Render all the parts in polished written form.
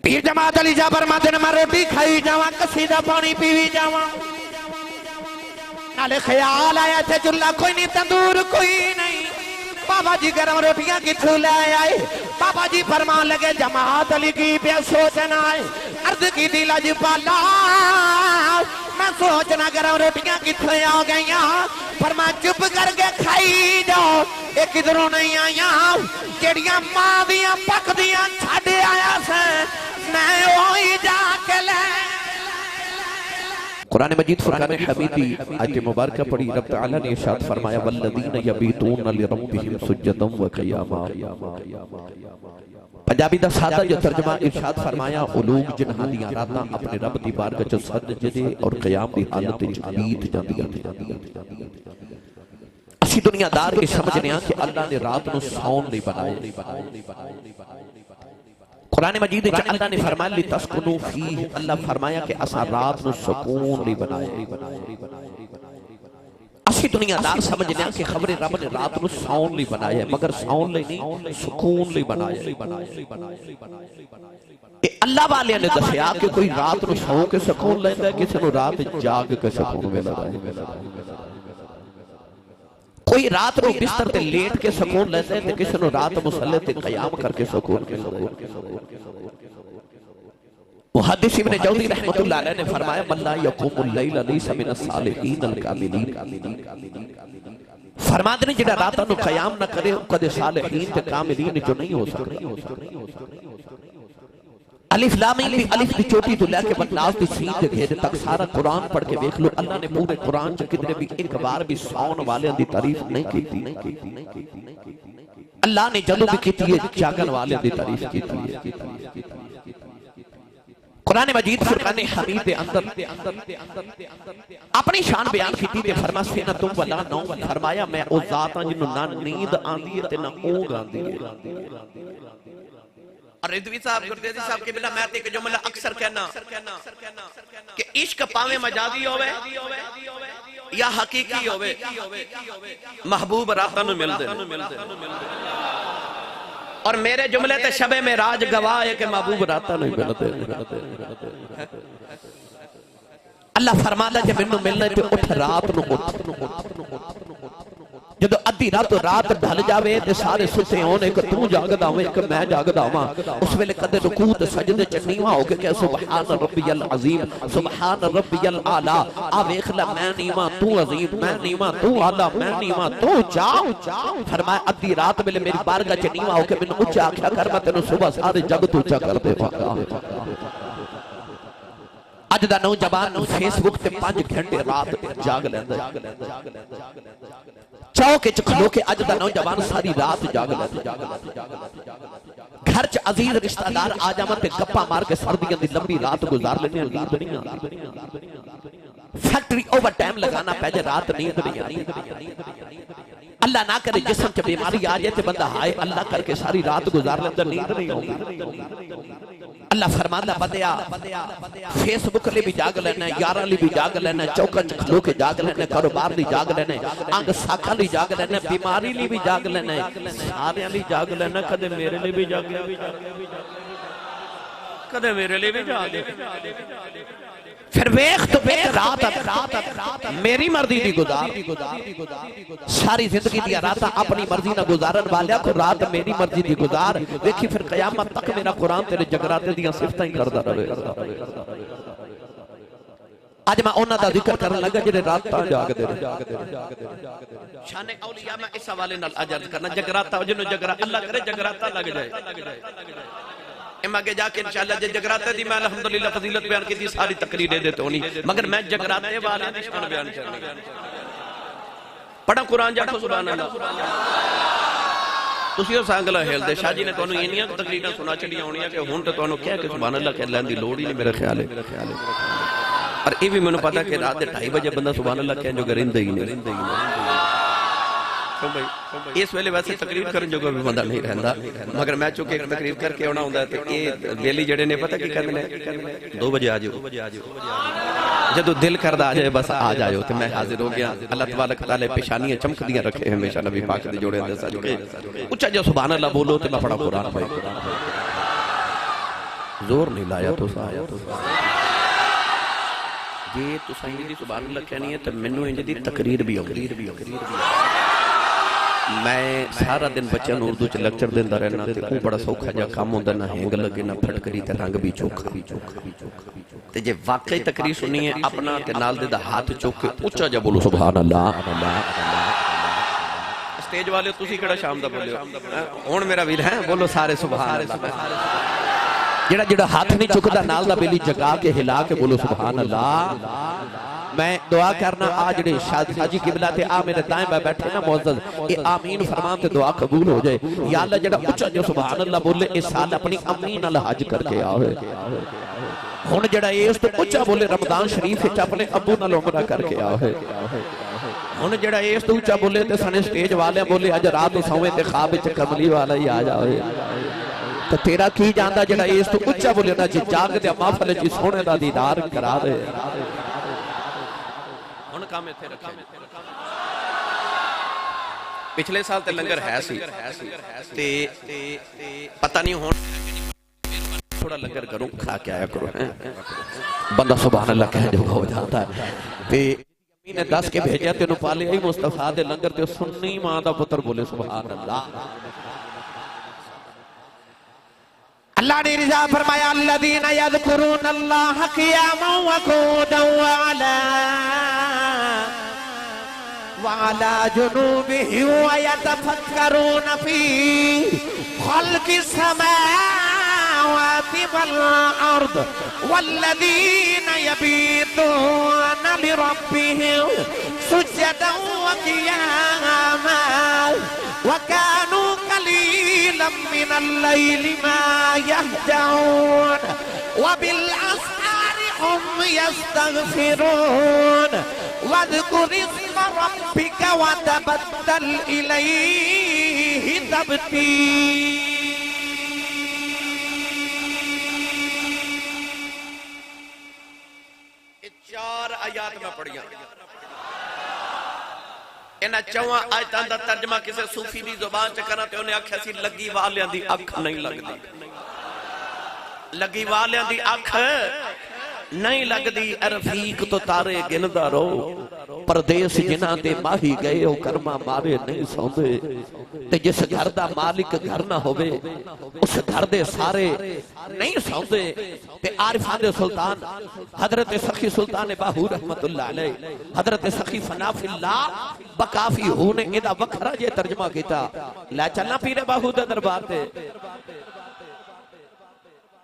पीर जमात अली जाबर मादन में रोटी खाई जावा कसीदा पानी पीवी जावा नाले ख्याल आया थे चुल्ला कोई नहीं तंदूर कोई नहीं बाबा जी गरम रोटियां किथों ले आए बाबा जी फरमान लगे जमात अली की पे सोचना है अर्ज की दी लजपाला मैं सोचना गरम रोटियां किथों आ गई फरमा चुप करके खाई जाओ ये किधरों नहीं आया जेड़ियां मां दियां पकदियां छड़ आया से मैं वही जाके ले कुरान मजीद फुरकान हमीदी आयत मुबारक पढ़ी रब तआला ने इरशाद फरमाया वल्लज़ीना यबीतून लिरब्बिहिम सुज्जदन व क़ियामा। पंजाबी दा सादा जो तर्जुमा इरशाद फरमाया ओ लोग जिन्हां दी रातां अपने रब दी बारगाह च सजदे और क़याम दी हालत विच बीत जांदियां असी दुनियादार ये समझने आ कि अल्लाह ने रात को सौन नहीं बनाया। कुरान मजीद में अल्लाह ने फरमाया लितस्कुनु फीह अल्लाह फरमाया कि असा रात को सुकून नहीं बनाया। असी दुनियादार समझने आ कि खबरे रब ने रात को सौन नहीं बनाया मगर सौन नहीं सुकून नहीं बनाया। अल्लाह वाले ने दसिया कि कोई रात को सौ के सुकून लेंदा है किसी को रात जाग के सुकून मिलदा है। कोई रात को बिस्तर ते लेट के सुकून लेता है तो किसी को रात मुसल्ले ते क़याम करके सुकून मुहद्दिस इब्न जौज़ी रहमतुल्लाह अलैह ने फरमाया मल्ला यक़ूमुल लैल लैसा मिनस सालिहीन अल कामिलीन फरमाते ने जेड़ा रात को क़याम ना करे कदे सालिहीन ते कामिलीन जो नहीं हो सकते। अलिफ लाम मीम अलिफ की चोटी तो लेके बदलाव की सीन ते घेरे तक सारा कुरान पढ़ के देख लो अल्लाह ने पूरे कुरान च कितने भी एक बार भी सौन वाले दी तारीफ नहीं की। अल्लाह ने जदों भी की है जागन वाले दी तारीफ की है। कुरान मजीद फुरकान हमीद दे अंदर अपनी शान बयान की ते फरमाया ना तुम वला नौ फरमाया मैं ओ जात हां जिन्नू ना नींद आंदी है ते ना ऊंघ आंदी है। और रिजवी साहब गुरदेवी साहब के बिना मैं एक जुमला अक्सर कहना कि इश्क पावे मजाजी होवे या हकीकी होवे महबूब रातां नूं मिलदे और मेरे जुमले ते शबे में राज गवाह है कि महबूब रातां नूं मिलदे। अल्लाह फरमांदा जे मैनूं मिलना ते उठ रात नूं उठ जदों अद्धी रात ढल जावे ते सारे सुते होण एक तू जागदा होवे एक मैं जागदा होवां उस वेले कदे रुकू ते सजदे च नीवा हो के कह सुभान रब्बियल अजीम सुभान रब्बियल आला आ वेख ले मैं नीवा तू अजीम मैं नीवा तू आला मैं नीवा तू ऊंचा फरमाया अद्धी रात वेले मेरी बारगाह च नीवा हो के मैनूं ऊंचा आख्या कर मैं तैनूं सुबह सारे जग तो ऊंचा कर देवांगा। अज दा नौजवान फेसबुक ते 5 घंटे रात जाग लैंदा चौक च खलो के अज दा नौजवान सारी रात जाग लैंदा। घर च अजीज रिश्तेदार आ जावन ते गप्पा मार के सर्दियां दी लंबी रात गुजार लेने नींद नहीं आती। फैक्ट्री ओवर टाइम लगाना पै जाए रात नींद नहीं आती। अल्लाह ना करे जिस्म च बीमारी आ जाए ते बंदा हाय अल्लाह करके सारी रात गुजार लेंदा नींद नहीं आती। अल्लाह फरमांदा बंदिया फेसबुक ले भी जाग लेना यारां ले भी जाग लेना चौका च खलो के जाग लेना कारोबार ली जाग लेना अंग साखा ली जाग लेना बीमारी ली भी जाग लेना सारियां ली जाग लेना कदे मेरे लिए भी जाग कदे मेरे लिए भी जाग फिर वेख तो वेख रात मेरी मर्जी दी गुजार सारी जिंदगी दी रात अपनी मर्जी ना गुजारन वालिया को रात मेरी मर्जी दी गुजार देखी फिर कयामत तक मेरा कुरान तेरे जगराते दी सिफतां ही करदा रहे। आज मैं उन्हां दा जिक्र करन लगा जेड़े रातां जागदे रहे। शान औलिया मैं इस हवाले नाल अर्ज करना जगराता जिन्हों जगरा अल्लाह करे जगराता लग जाए आगे जाके इंशाअल्लाह जे जगराते दी मैं अल्हम्दुलिल्लाह फजीलत बयान की थी सारी तकरीर दे देते होनी मगर मैं जगराते वाले दी शान बयान करनी पढ़ा कुरान जाको सुभान अल्लाह तुसी उस अंगला हिलदे शाह जी ने तुहानू इन्नियां तकरीरां सुना छड़ियां होणियां कि हुण ते तुहानू कह के सुभान अल्लाह कह लैण दी लोड़ ही नहीं मेरा ख्याल है। और ये भी मैनूं पता कि रात दे 2:30 बजे बंदा सुभान अल्लाह कहण जो गरिंदा ही नहीं इस वेले वैसे तकरीर करन जो भी बंदा नहीं रहंदा मगर मैं चूंकि तकरीर करके आना हुंदा ते ये बेली जेड़े ने पता की कहंदे ने 2 बजे आ जाओ जदों दिल करदा आ जाए बस आ जाओ ते मैं हाजिर हो गया। अल्लाह तबारक तआला पेशानियां चमकदियां रखे हमेशा नबी पाक दे जोड़े अंदर सज के उच्चा जो सुभान अल्लाह बोलो ते मैं पढ़ा कुरान भाई जोर नहीं लाया तो जे तुसां इंज दी सुभान अल्लाह कहनी है तो मैनू इंज दी तकरीर भी होगी। मैं सारा दिन बच्चों को उर्दू च लेक्चर देंदा रहना ते वो बड़ा सौखा जिहा काम होंदा, ना हेंग लगे ना फटकरी ते रंग भी चोखा। ते जे वाकई तकरीर सुनी है अपना ते नाल दे दा हाथ चुक के उच्चा जा बोलो सुभान अल्लाह। स्टेज वाले तुसी केड़ा शाम दा बोलियो हुण मेरा वीर है बोलो सारे सुभान अल्लाह। जेड़ा जेड़ा हाथ नहीं चुकदा नाल दा बेली जगा के हिला के बोलो सुभान अल्लाह। मैं दुआ करना आ जेड़े शाजी किबला ते आ मेरे दाएं बाएं बैठे ना मुअज्जज ए आमीन फरमान ते दुआ कबूल हो जाए। या अल्लाह जेड़ा उच्चा जो सुभान अल्लाह बोले इस साल अपनी अम्मी नाल हज करके आवे। हुण जेड़ा इस तो उच्चा बोले रमजान शरीफ विच अपने अब्बू नाल उमरा करके आवे। हुण जेड़ा इस तो उच्चा बोले ते सने स्टेज वाले बोले अज रात सोवे ते ख्वाब विच कमली वाला ही आ जावे। तो तेरा की जांदा जेड़ा इस तो उच्चा बोले ना जी जाग दे महफिल च सोने दा दीदार करा दे। हुण काम इत्थे रखा पिछले साल ते लंगर है सी ते पता नहीं हुण थोड़ा लंगर करूं खा के आया करो बंदा सुभान अल्लाह कह जो हो जाता है। ते ने दस के भेजा तेनू पाले ही मुस्तफा दे लंगर ते सुन्नी मां दा पुत्र बोले सुभान अल्लाह। अल्लाह ने रिजा फरमाया अल्लज़ीना यज़कुरून अल्लाह क़ियामन व क़ुऊदन व अला जुनूबिहिम व यतफक्करून फी ख़ल्क़िस समावाति वल अर्द वल्लज़ीना यबीतूना लिरब्बिहिम सुज्जदन व क़ियामन व कानू कलीलन मिनल लैलि मा यहजऊन व बिल अस्हारि हुम यस्तगफिरून वज़कुर इस्म रब्बिका व तबत्तल इलैहि तबतीला। चार आयात में पढ़िया इन्हां चौहां आयतां दा तर्जमा किसी सूफी दी जुबान च करा ते उन्हें आख्या सी लगी वालियां दी अख नहीं लगदी, लगी वालियां दी अख नहीं लगदी। रफीक तो तारे गिनदा रहो परदेस जिन्हां ते माही गए ओ कर्मा मारे नहीं सौंदे। ते जिस घर दा मालिक घर ना होवे उस घर दे सारे नहीं सौंदे। ते आरिफां दे सुल्तान हजरत सखी सुल्तान बाहू रहमतुल्लाह अलैह हजरत सखी फनाफिल्लाह बकाफी हू ने एदा वखरा जे तर्जमा कीता। लै चलना पीरे बाहू दे दरबार ते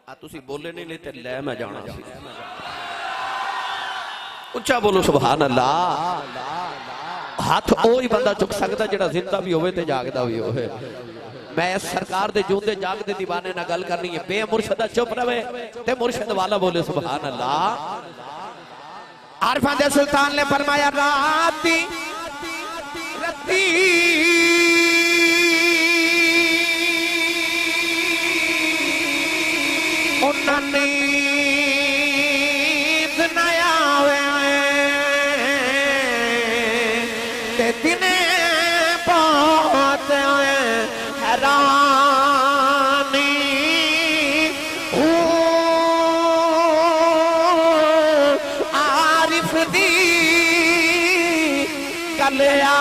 आ तुसी बोले नहीं ते लै मैं जाना सी। उच्चा बोलो सुभान अल्लाह। हाथ ओ ही बंदा चुक सकता जेड़ा जिंदा भी होवे ते जागदा भी होवे। मैं सरकार दे जूंदे जागदे दीवाने ना गल करनी है। बेमुर्शदा चुप रवे ते मुर्शिद वाला बोले सुभान अल्लाह। आरिफां दे सुल्तान ने फरमाया राती रती उन्होंने दिने बहुत हैरानी आरिफ दी कलिया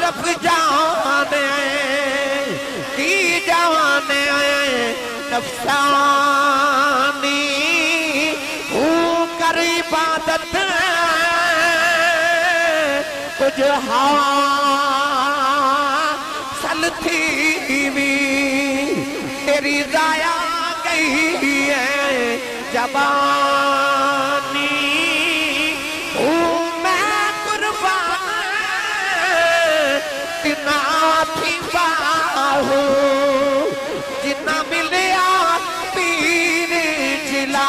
रफ जाने की जाने नफसानी कर इबादत कुछ हासिल थी भी तेरी जाया गई है जबानी। मैं कुर्बान तिना थी बाहू जिन्ना मिलिया पीर जिला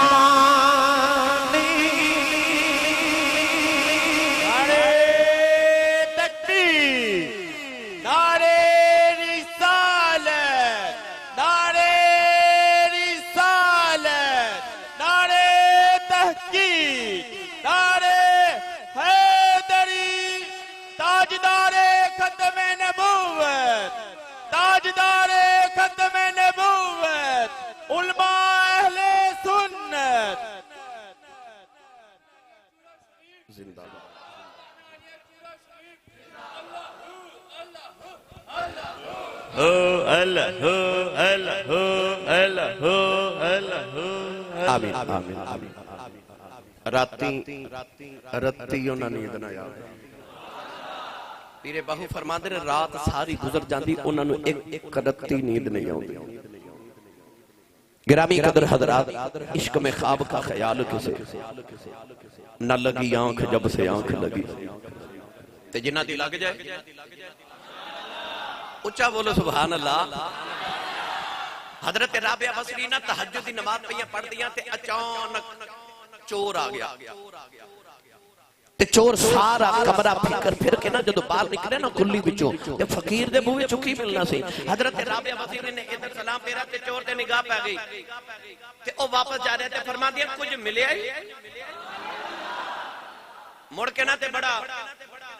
ताजदारे खत्म हो अल्लाह हो अल्लाह हो अल्लाह हो अल्लाह हो। आमीन आमीन आमीन। राती रत्ती उन्हां नींद ना आवे। पीरे बाहू फरमाते ने रात सारी गुजर जाती उन्हां नूं एक रत्ती नींद नहीं आउंदी। गिरामी कदर हजरात, इश्क में ख्वाब का ख्याल किसे न लगी आंख जब से आंख लगी। ते जिन्हां दी लग जाए उच्चा बोलो सुभान अल्लाह। हजरत राबिया बसरी ना तहज्जुद दी नमाज पईयां पढ़दियां ते अचानक चोर आ गया ते चोर सारा कमरा फिर के ना जदों बाहर निकले ना कुल्ली विचों ते फकीर दे बूहे चुकी मिलना सी। हजरत राबिया बसरी ने इधर सलाम फेरा ते चोर ते निगाह पै गई ते ओ वापस जा रहे ते फरमादियां कुछ मिलिया ही मुड़ के ना ते बड़ा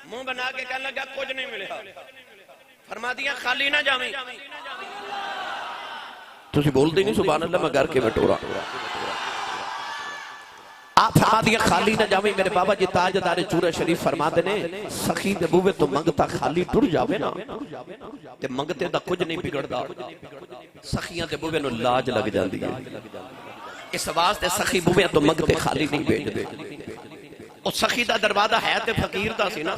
मुंह बना के कहने लगा कुछ नहीं मिला। फरमादियां खाली ना जावीं। तुसी बोलदे नहीं सुभान अल्लाह, मैं घर के बटोरा। आप फरमादियां खाली ना जावे। मेरे बाबा जी ताजदार चूरा शरीफ फरमाते ने सखी दे बूहे तो मंगता खाली टुर जावे ना ते मंगते दा कुछ नहीं बिगड़दा, सखियां दे बूहे नूं लाज लग जांदी है। इस वास्ते सखी बूहे तो मंगते खाली नहीं भेजदे। ओ सखी दा दरवाजा है ते फकीर दा सी ना,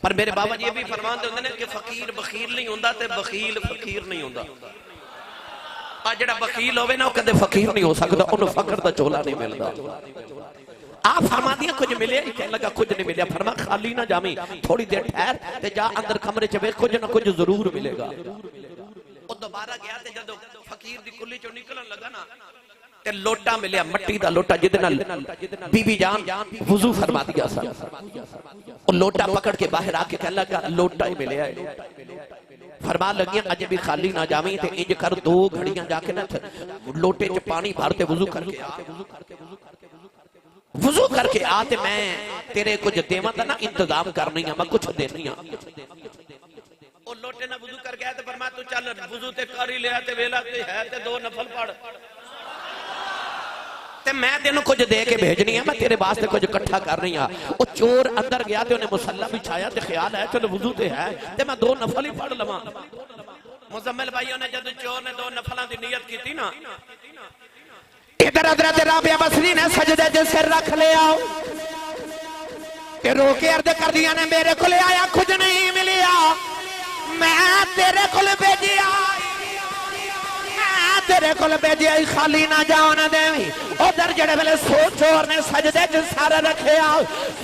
पर मेरे बाबा जी ये भी फरमाते होंदे ने कि फकीर बखील नहीं होंदा ते बखील फकीर नहीं होंदा। जेड़ा वकील होवे ना वो कदे फकीर नहीं हो सकता, उन्हें फकर दा चोला नहीं मिलता। आप फरमादियां कुछ मिले, कहने लगा कुछ नहीं मिले। फरमा खाली ना जामी, थोड़ी देर ठहर ते जा अंदर कमरे च वे कुछ ना कुछ जरूर मिलेगा। वो दोबारा गया ते जदों फकीर दी कुल्ली चों निकलन लगा ना ते लोटा मिलिया, मट्टी दा लोटा जिदे नाल बीबी जान वुजू फरमा दिया सा। वो लोटा पकड़ के बाहर आके कहने लगा लोटा ही मिलिया है। फरमा लगियां अजे भी खाली ना जावी ते इंज कर 2 घड़ियां जाके ना लोटे च पानी भरते वुजू करके आ ते मैं तेरे कुछ देवां दा ना इंतजाम करनी है, मैं कुछ देनी है। ओ लोटे ना वुजू कर गया ते फरमा तू चल वुजू ते कर ही लिया ते वेला ते है ते 2 नफल पढ़ ते मैं तेनों कुछ दे के भेजनी है, मैं तेरे वास्ते कुछ इकट्ठा कर रही हां। वो चोर अंदर गया ते उन्हें मुसल्ला बिछाया ते ख्याल है चलो वुजू ते है ते मैं 2 नफल ही पढ़ लवां। मुजम्मिल भाइयों ने जब चोर ने 2 नफलां दी नियत की ना, इधर हजरत राबिया बसरी ने सजदे च सिर रख लिया ते रो के अर्ज कर दिया ने मेरे को आया कुछ नहीं मिलिया, मैं तेरे को भेजिया तेरे को भेजिया खाली ना जाओ ना देवी। उधर जेड़े वेले चोर ने सजदे च सर रखिया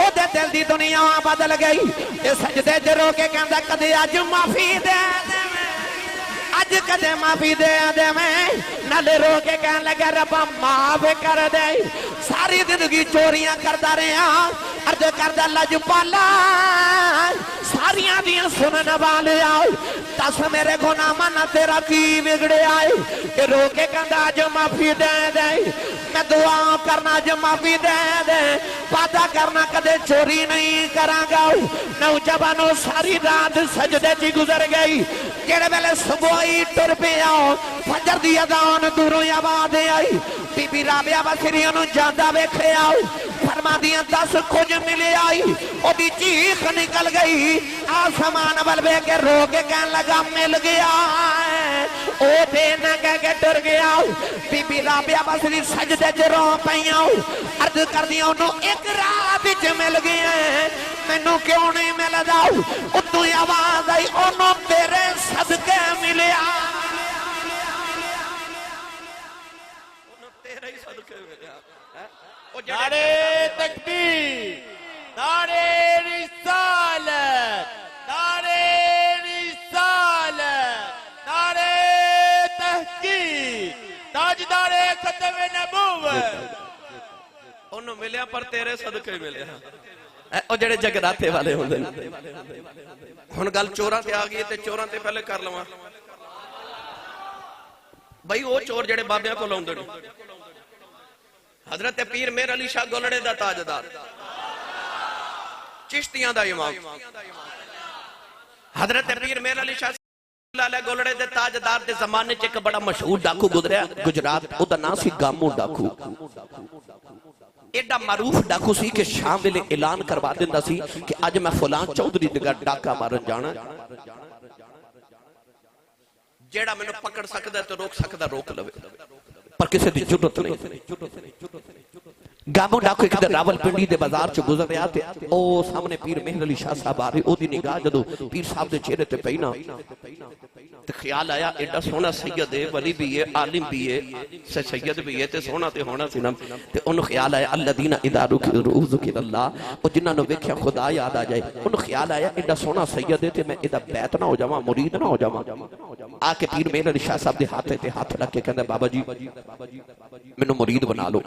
ओदे दिल दी दुनिया बदल गई। ते सजदे च रो के कहंदा कदे अज माफी दे अज कदे माफी दे दे मैं नाले रो के कहन लगा रब्बा माफ कर दे। सारी जिंदगी चोरियां करदा रहा, अर्ज करदा लजपाला सारियां दियां सुनन वाले आओ दस मेरे गुनाहां ना तेरा की बिगड़िया है। कि रो के कहंदा अज माफी दे दे, मैं दुआ करना अज माफी दे दे, वादा करना कदे चोरी नहीं करांगा। नौजवानों सारी रात सजदे च गुजर गई। जेड़े वेले सुबह टुर पिया फजर दी अजान दूरों आवाज आई, बीबी राबिया बसरी नूं जांदा वेखिया। फरमादियां 10 कुछ मिले आई, ओदी चीख निकल गई। आसमान वल वेख के रो के कहन लगा मिल गया, ओ दे ना कह के टुर गया। बीबी राबिया बसरी सजदे च रो पईयां, अर्ज करदियां ओनू एक रात विच मिल गया, मैनू क्यों नहीं मिलदा। उतों आवाज आई ओनू तेरे सदके मिलिया, तेरे ही सदके मिलिया। नारे तकबीर, नारे रिसालत, नारे रिसालत, नारे तहकीक, ताजदारे खत्म नबूवत। ओनू मिलिया पर तेरे सदके मिलिया। ओ जेड़े जगराते वाले होंदे ने हुण गल चोरां ते आ गई ते चोरां ते पहले कर लवां भाई। ओ चोर जेड़े बाबियां कोल आउंदे ने, हजरत पीर मेर अली शाह गोलड़े दा ताजदार, चिश्तियां दा इमाम हजरत पीर मेर अली शाह गोलड़े दे ताजदार दे जमाने च एक बड़ा मशहूर डाकू गुजरिया गुजरात, ओदा नाम सी गामू डाकू। एडा मारूफ डाकू सी कि शाम वेले ऐलान करवा दिंदा सी कि अज मैं फलां चौधरी दे घर डाका मारन जाना। जेड़ा मैनू पकड़ सकदा तो रोक सकदा रोक लवे, पर किसी की जुर्रत नहीं। गामो डाको एक दिन रावलपिंडी दे बाजार च गुजर रहा ते ओ सामने पीर मेहर अली शाह साहब आ रहे, ओदी निगाह जदों पीर साहब दे चेहरे ते पई ना ते ख्याल आया एडा सोहना सैयद है, वली भी है, आलिम भी है, सैयद भी है ते सोहना ते होना सी ना। ते ओनु ख्याल आया अल्लदीना इदा रुज़िकिरल्लाह, ओ जिन्हां नु वेख्या खुदा याद आ जाए। ओनु ख्याल आया एडा सोहना सैयद है ते मैं एदा बैत ना हो जावां, मुरीद ना हो जावां। आके पीर मेहर अली शाह साहब दे हाथ ते हाथ रख के कहंदा बाबा जी मैनू मुरीद बना लो।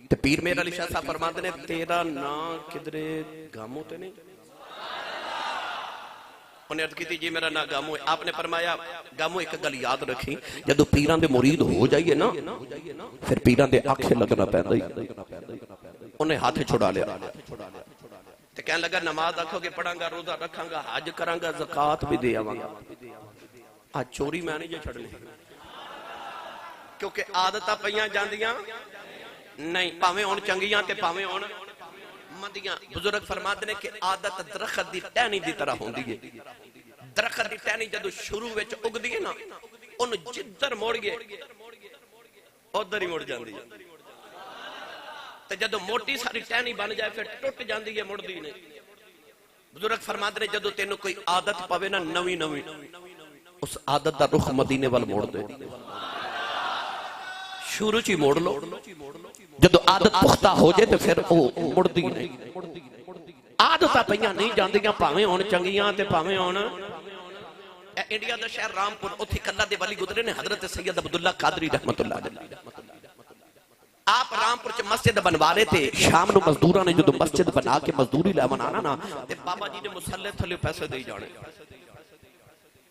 ते पीर मेहर अली शाह साहब फरमाते ने तेरा ना किधरे गामो ते नहीं? उन्हें अर्ज की जी मेरा ना गामो है। आपने फरमाया गामो एक गल याद रखी, जदों पीरां दे मुरीद हो जाइए ना फिर पीरां दे आखे लगना पैंदा ही। उन्हें हाथ छुड़ा लिया ते कहने लगा नमाज आखोगे पढ़ांगा, रोजा रखांगा, हज करांगा, ज़कात भी दे आवांगा। आज चोरी मैं नहीं जे छड़नी, क्योंकि आदतां पईयां जांदियां नहीं, भावें हुण चंगियां ते भावें हुण मंदियां। बुजुर्ग फरमाते ने कि आदत दरखत दी टहनी दी तरह होंदी है। दरखत दी टहनी जदों शुरू विच उगदी है ना, ओनू जिधर मोड़िए उधर ही मुड़ जांदी है, ते जदों मोटी सारी टहनी बन जाए फिर टुट जांदी है, मुड़दी नहीं। बुजुर्ग फरमाते ने जदों तैनू कोई आदत पवे ना नवी नवी, उस आदत दा रुख मदीने वाल मोड़ दे, शुरू च ही मोड़ लो। जदों आदत पुख्ता हो जाए तो फिर वो मुड़दी नहीं। आदतां पईयां नहीं जांदियां, भावें हुण चंगियां ते भावें हुण। इंडिया दा शहर रामपुर, उत्थे कल्ला दे वली गुजरे ने हजरत सैयद अब्दुल्ला कादरी रहमतुल्लाह अलैह। आप रामपुर च मस्जिद बनवा रहे थे, शाम नूं मजदूरां ने जदों मस्जिद बना के मजदूरी लैवन आना ना ते बाबा जी ने मुसल्ले थल्ले पैसे दे जाने।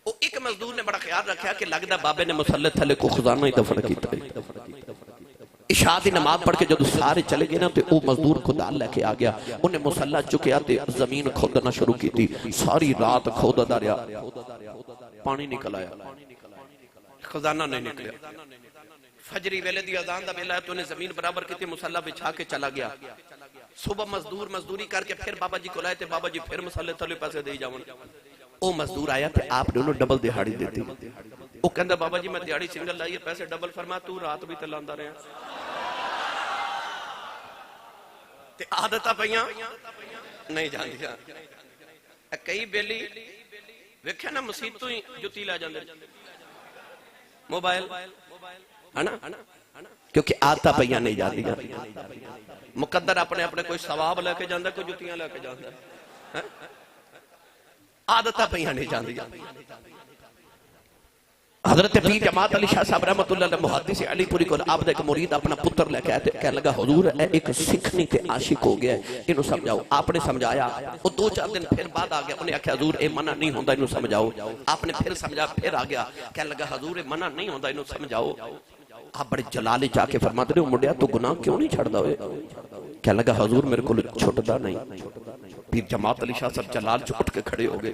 वो एक मजदूर ने बड़ा ख्याल रखा कि लगदा बाबे ने मुसल्ले थल्ले को खजाना ही दफन कीता। इशा दी नमाज पढ़ के जदों सारे चले गए ना तो वो मजदूर खुदाल लेके आ गया, उन्हें मुसल्ला चुकया ते जमीन खोदना शुरू की। सारी रात खोददा रहा, पानी निकल आया, खजाना नहीं निकलिया। फजरी वेले दी अजान दा वेला तो उन्हें जमीन बराबर की, मुसल्ला बिछा के चला गया। सुबह मजदूर मजदूरी करके फिर बाबा जी को लाए थे, बाबा जी फिर मुसल्ले थल्ले पैसे दे जावन। वो मजदूर आया तो आपने उन्होंने डबल दिहाड़ी दी थी। वो कहंदा बाबा जी मैं दिहाड़ी सिंगल लाई है, पैसे डबल। फरमा तू रात भी तो लांदा रहा। ते आदतां पईयां नहीं जांदियां। कई बेली वेख्या ना मसीतों ही जुत्ती ला जांदे मोबाइल है ना, क्योंकि आदतां पईयां नहीं जांदियां। मुकद्दर अपने अपने कोई सवाब लेके जांदा, कोई जुत्तियां लेके जांदा, आदतां पईयां नहीं जांदियां। हजरत पीर जमात अली शाह साहब रहमतुल्लाह अलैह मुहद्दिस अलीपुरी को आप दा एक मुरीद अपना पुत्र लेके आया, कहने लगा हुजूर ए एक सिखनी ते आशिक हो गया, इन्हू समझाओ। आपने समझाया, वो 2-4 दिन फिर बाद आ गया, उन्हें आख्या हुजूर ए मना नहीं होंदा, इन्हू समझाओ। आपने फिर समझा, फिर आ गया, कहने लगा हुजूर ए मना नहीं होंदा, इन्हू समझाओ। आप बड़े जलाले जाके फरमाते रहे मुंडिया तू गुनाह क्यों नहीं छड़दा होए? कहने लगा हुजूर मेरे को छुटदा नहीं। पीर जमात अली शाह साहब जलाल च उठ के खड़े हो गए,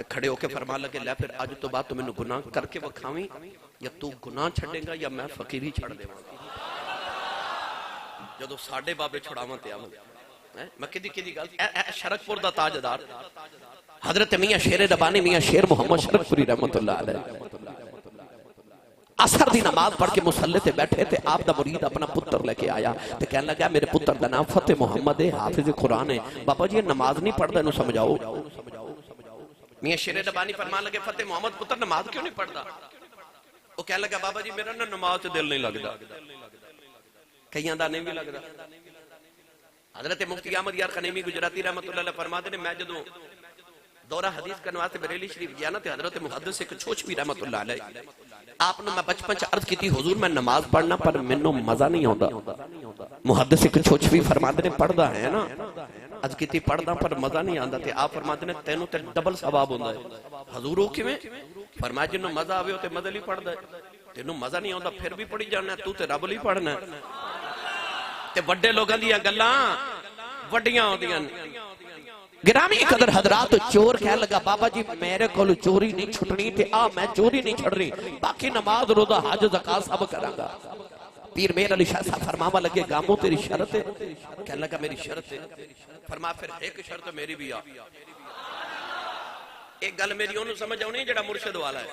खड़े होके फरमा लगे लै फिर अज तो बाद तू मैनू गुनाह करके विखावी, या तू गुनाह छड़ेगा या मैं फकीरी छड़ देवांगा। जदों साडे बाबे छुड़ावां ते आवां। मैं किदी किदी गल, शरकपुर दा ताजदार हजरत मियां शेर रबानी मियां शेर मोहम्मद शरकपुरी रहमतुल्लाह अलैह असर दी नमाज पढ़ के मुसल्ले ते बैठे थे। आप दा मुरीद अपना पुत्र लेके आया ते कहने लगा मेरे पुत्र दा नाम फतेह मोहम्मद है, हाफिज कुरान है। बाबा जी नमाज नहीं पढ़दा, इन्हू समझाओ। मियां शेर रबानी फरमान लगे फतेह मोहम्मद पुत्र नमाज क्यों नहीं पढ़ता? वो कहने लगा बाबा जी मेरा ना नमाज च दिल नहीं लगता, कईयां दा नहीं भी लगता। हजरत मुफ्ती अहमद यार कनीमी गुजराती रहमतुल्लाह अलैह फरमाते ने मैं जदों दौरा हदीस करने वास्ते बरेली शरीफ गया ना, हजरत मुहद्दिस एक छोचवी रहमतुल्लाह अलैह आपने मैं बचपन च अर्ज की हुजूर मैं नमाज पढ़ना पर मैनू मजा नहीं आता। मुहद्दिस एक छोचवी फरमाते ने पढ़दा है ना, अर्ज की पढ़दा पर मजा नहीं आता। ते आप फरमाते ने तेनू ते डबल सवाब होंदा है। हुजूर ओ किवें? फरमाया जिन्नू मजा आवे ते मदल ही पढ़दा है, तेनू मजा नहीं आता फिर भी पढ़ी जाना, तू ते रब ही पढ़ना। ते वड्डे लोगां दीयां गल्लां वड्डियां होंदियां ने। गिरामी कदर हजरात चोर कह लगा बाबा जी मेरे को चोरी नहीं छुटनी ते आ मैं चोरी नहीं छड़ रही, बाकी नमाज रोजा हज ज़कात सब करांगा। पीर मेहर अली शाह साहब फरमावा लगे गामो तेरी शर्त है? कह लगा मेरी शर्त है। फरमा फिर एक शर्त मेरी भी आ। एक गल मेरी ओनू समझ आनी जेड़ा मुर्शिद वाला है।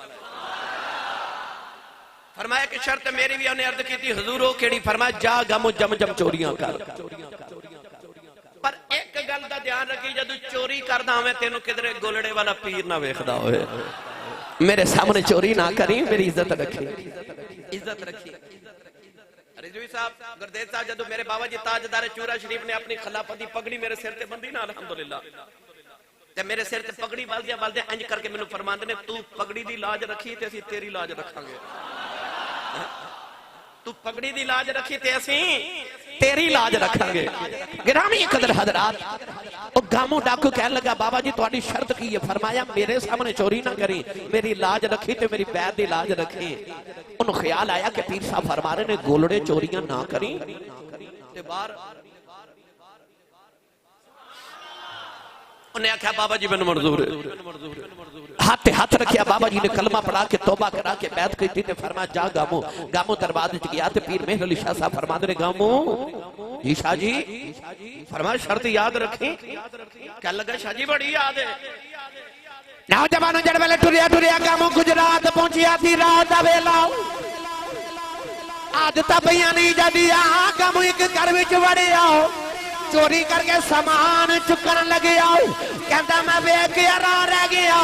फरमाया कि शर्त मेरी भी उन्हें अर्ज की थी हुजूर ओ केड़ी? फरमाया जा गम जम जम चोरियां कर, पर एक गल का ध्यान रखी जदों चोरी करदा होवे तेनू किधरे गोलड़े वाला पीर ना वेखदा होवे। मेरे सामने चोरी ना करी, मेरी इज्जत रखी, इज्जत रखी। रिजवी साहब गुरदेव साहब जदों मेरे बाबा जी ताजदार चूरा शरीफ ने अपनी खिलाफत दी पगड़ी मेरे सिर ते बंधी ना अल्हम्दुलिल्लाह, ते मेरे सिर ते पगड़ी बलदे इंज करके मैनू फरमांदे ने तू पगड़ी दी लाज रखी ते असीं तेरी लाज रखांगे। तू पगड़ी दी लाज रखी ते असीं तेरी लाज रखांगे। गिरामी कदर हजरात, ओ गामू डाकू कहने लगा बाबा जी तुहाडी शर्त की है? फरमाया मेरे सामने चोरी ना करी, मेरी लाज रखी ते मेरी बैद दी लाज रखी। उन्हें ख्याल आया कि पीर साहब फरमा रहे ने गोलड़े चोरियां ना करी ते बाहर। उन्हें आख्या बाबा जी मैनू मंजूर है। हाथ हाथ रखिया, बाबा जी ने कलमा पढ़ा के तौबा करा के बैत की थी। फरमाया जा गामू। गामू दरबार में गया तो पीर मेहर अली शाह साहब फरमा दे गामू जी शाह जी। फरमाया शर्त याद रखी। क्या लगा शाह जी? बड़ी याद है। नौजवानों जड़ वेले टुरिया टुरिया गामू गुजरात पहुंचिया थी रात दा वेला। आज तबियां नहीं जदिया गामू एक घर विच वड़िया, चोरी करके सामान चुकन लगे आओ। कहता मैं वेख के हैरान रह गया।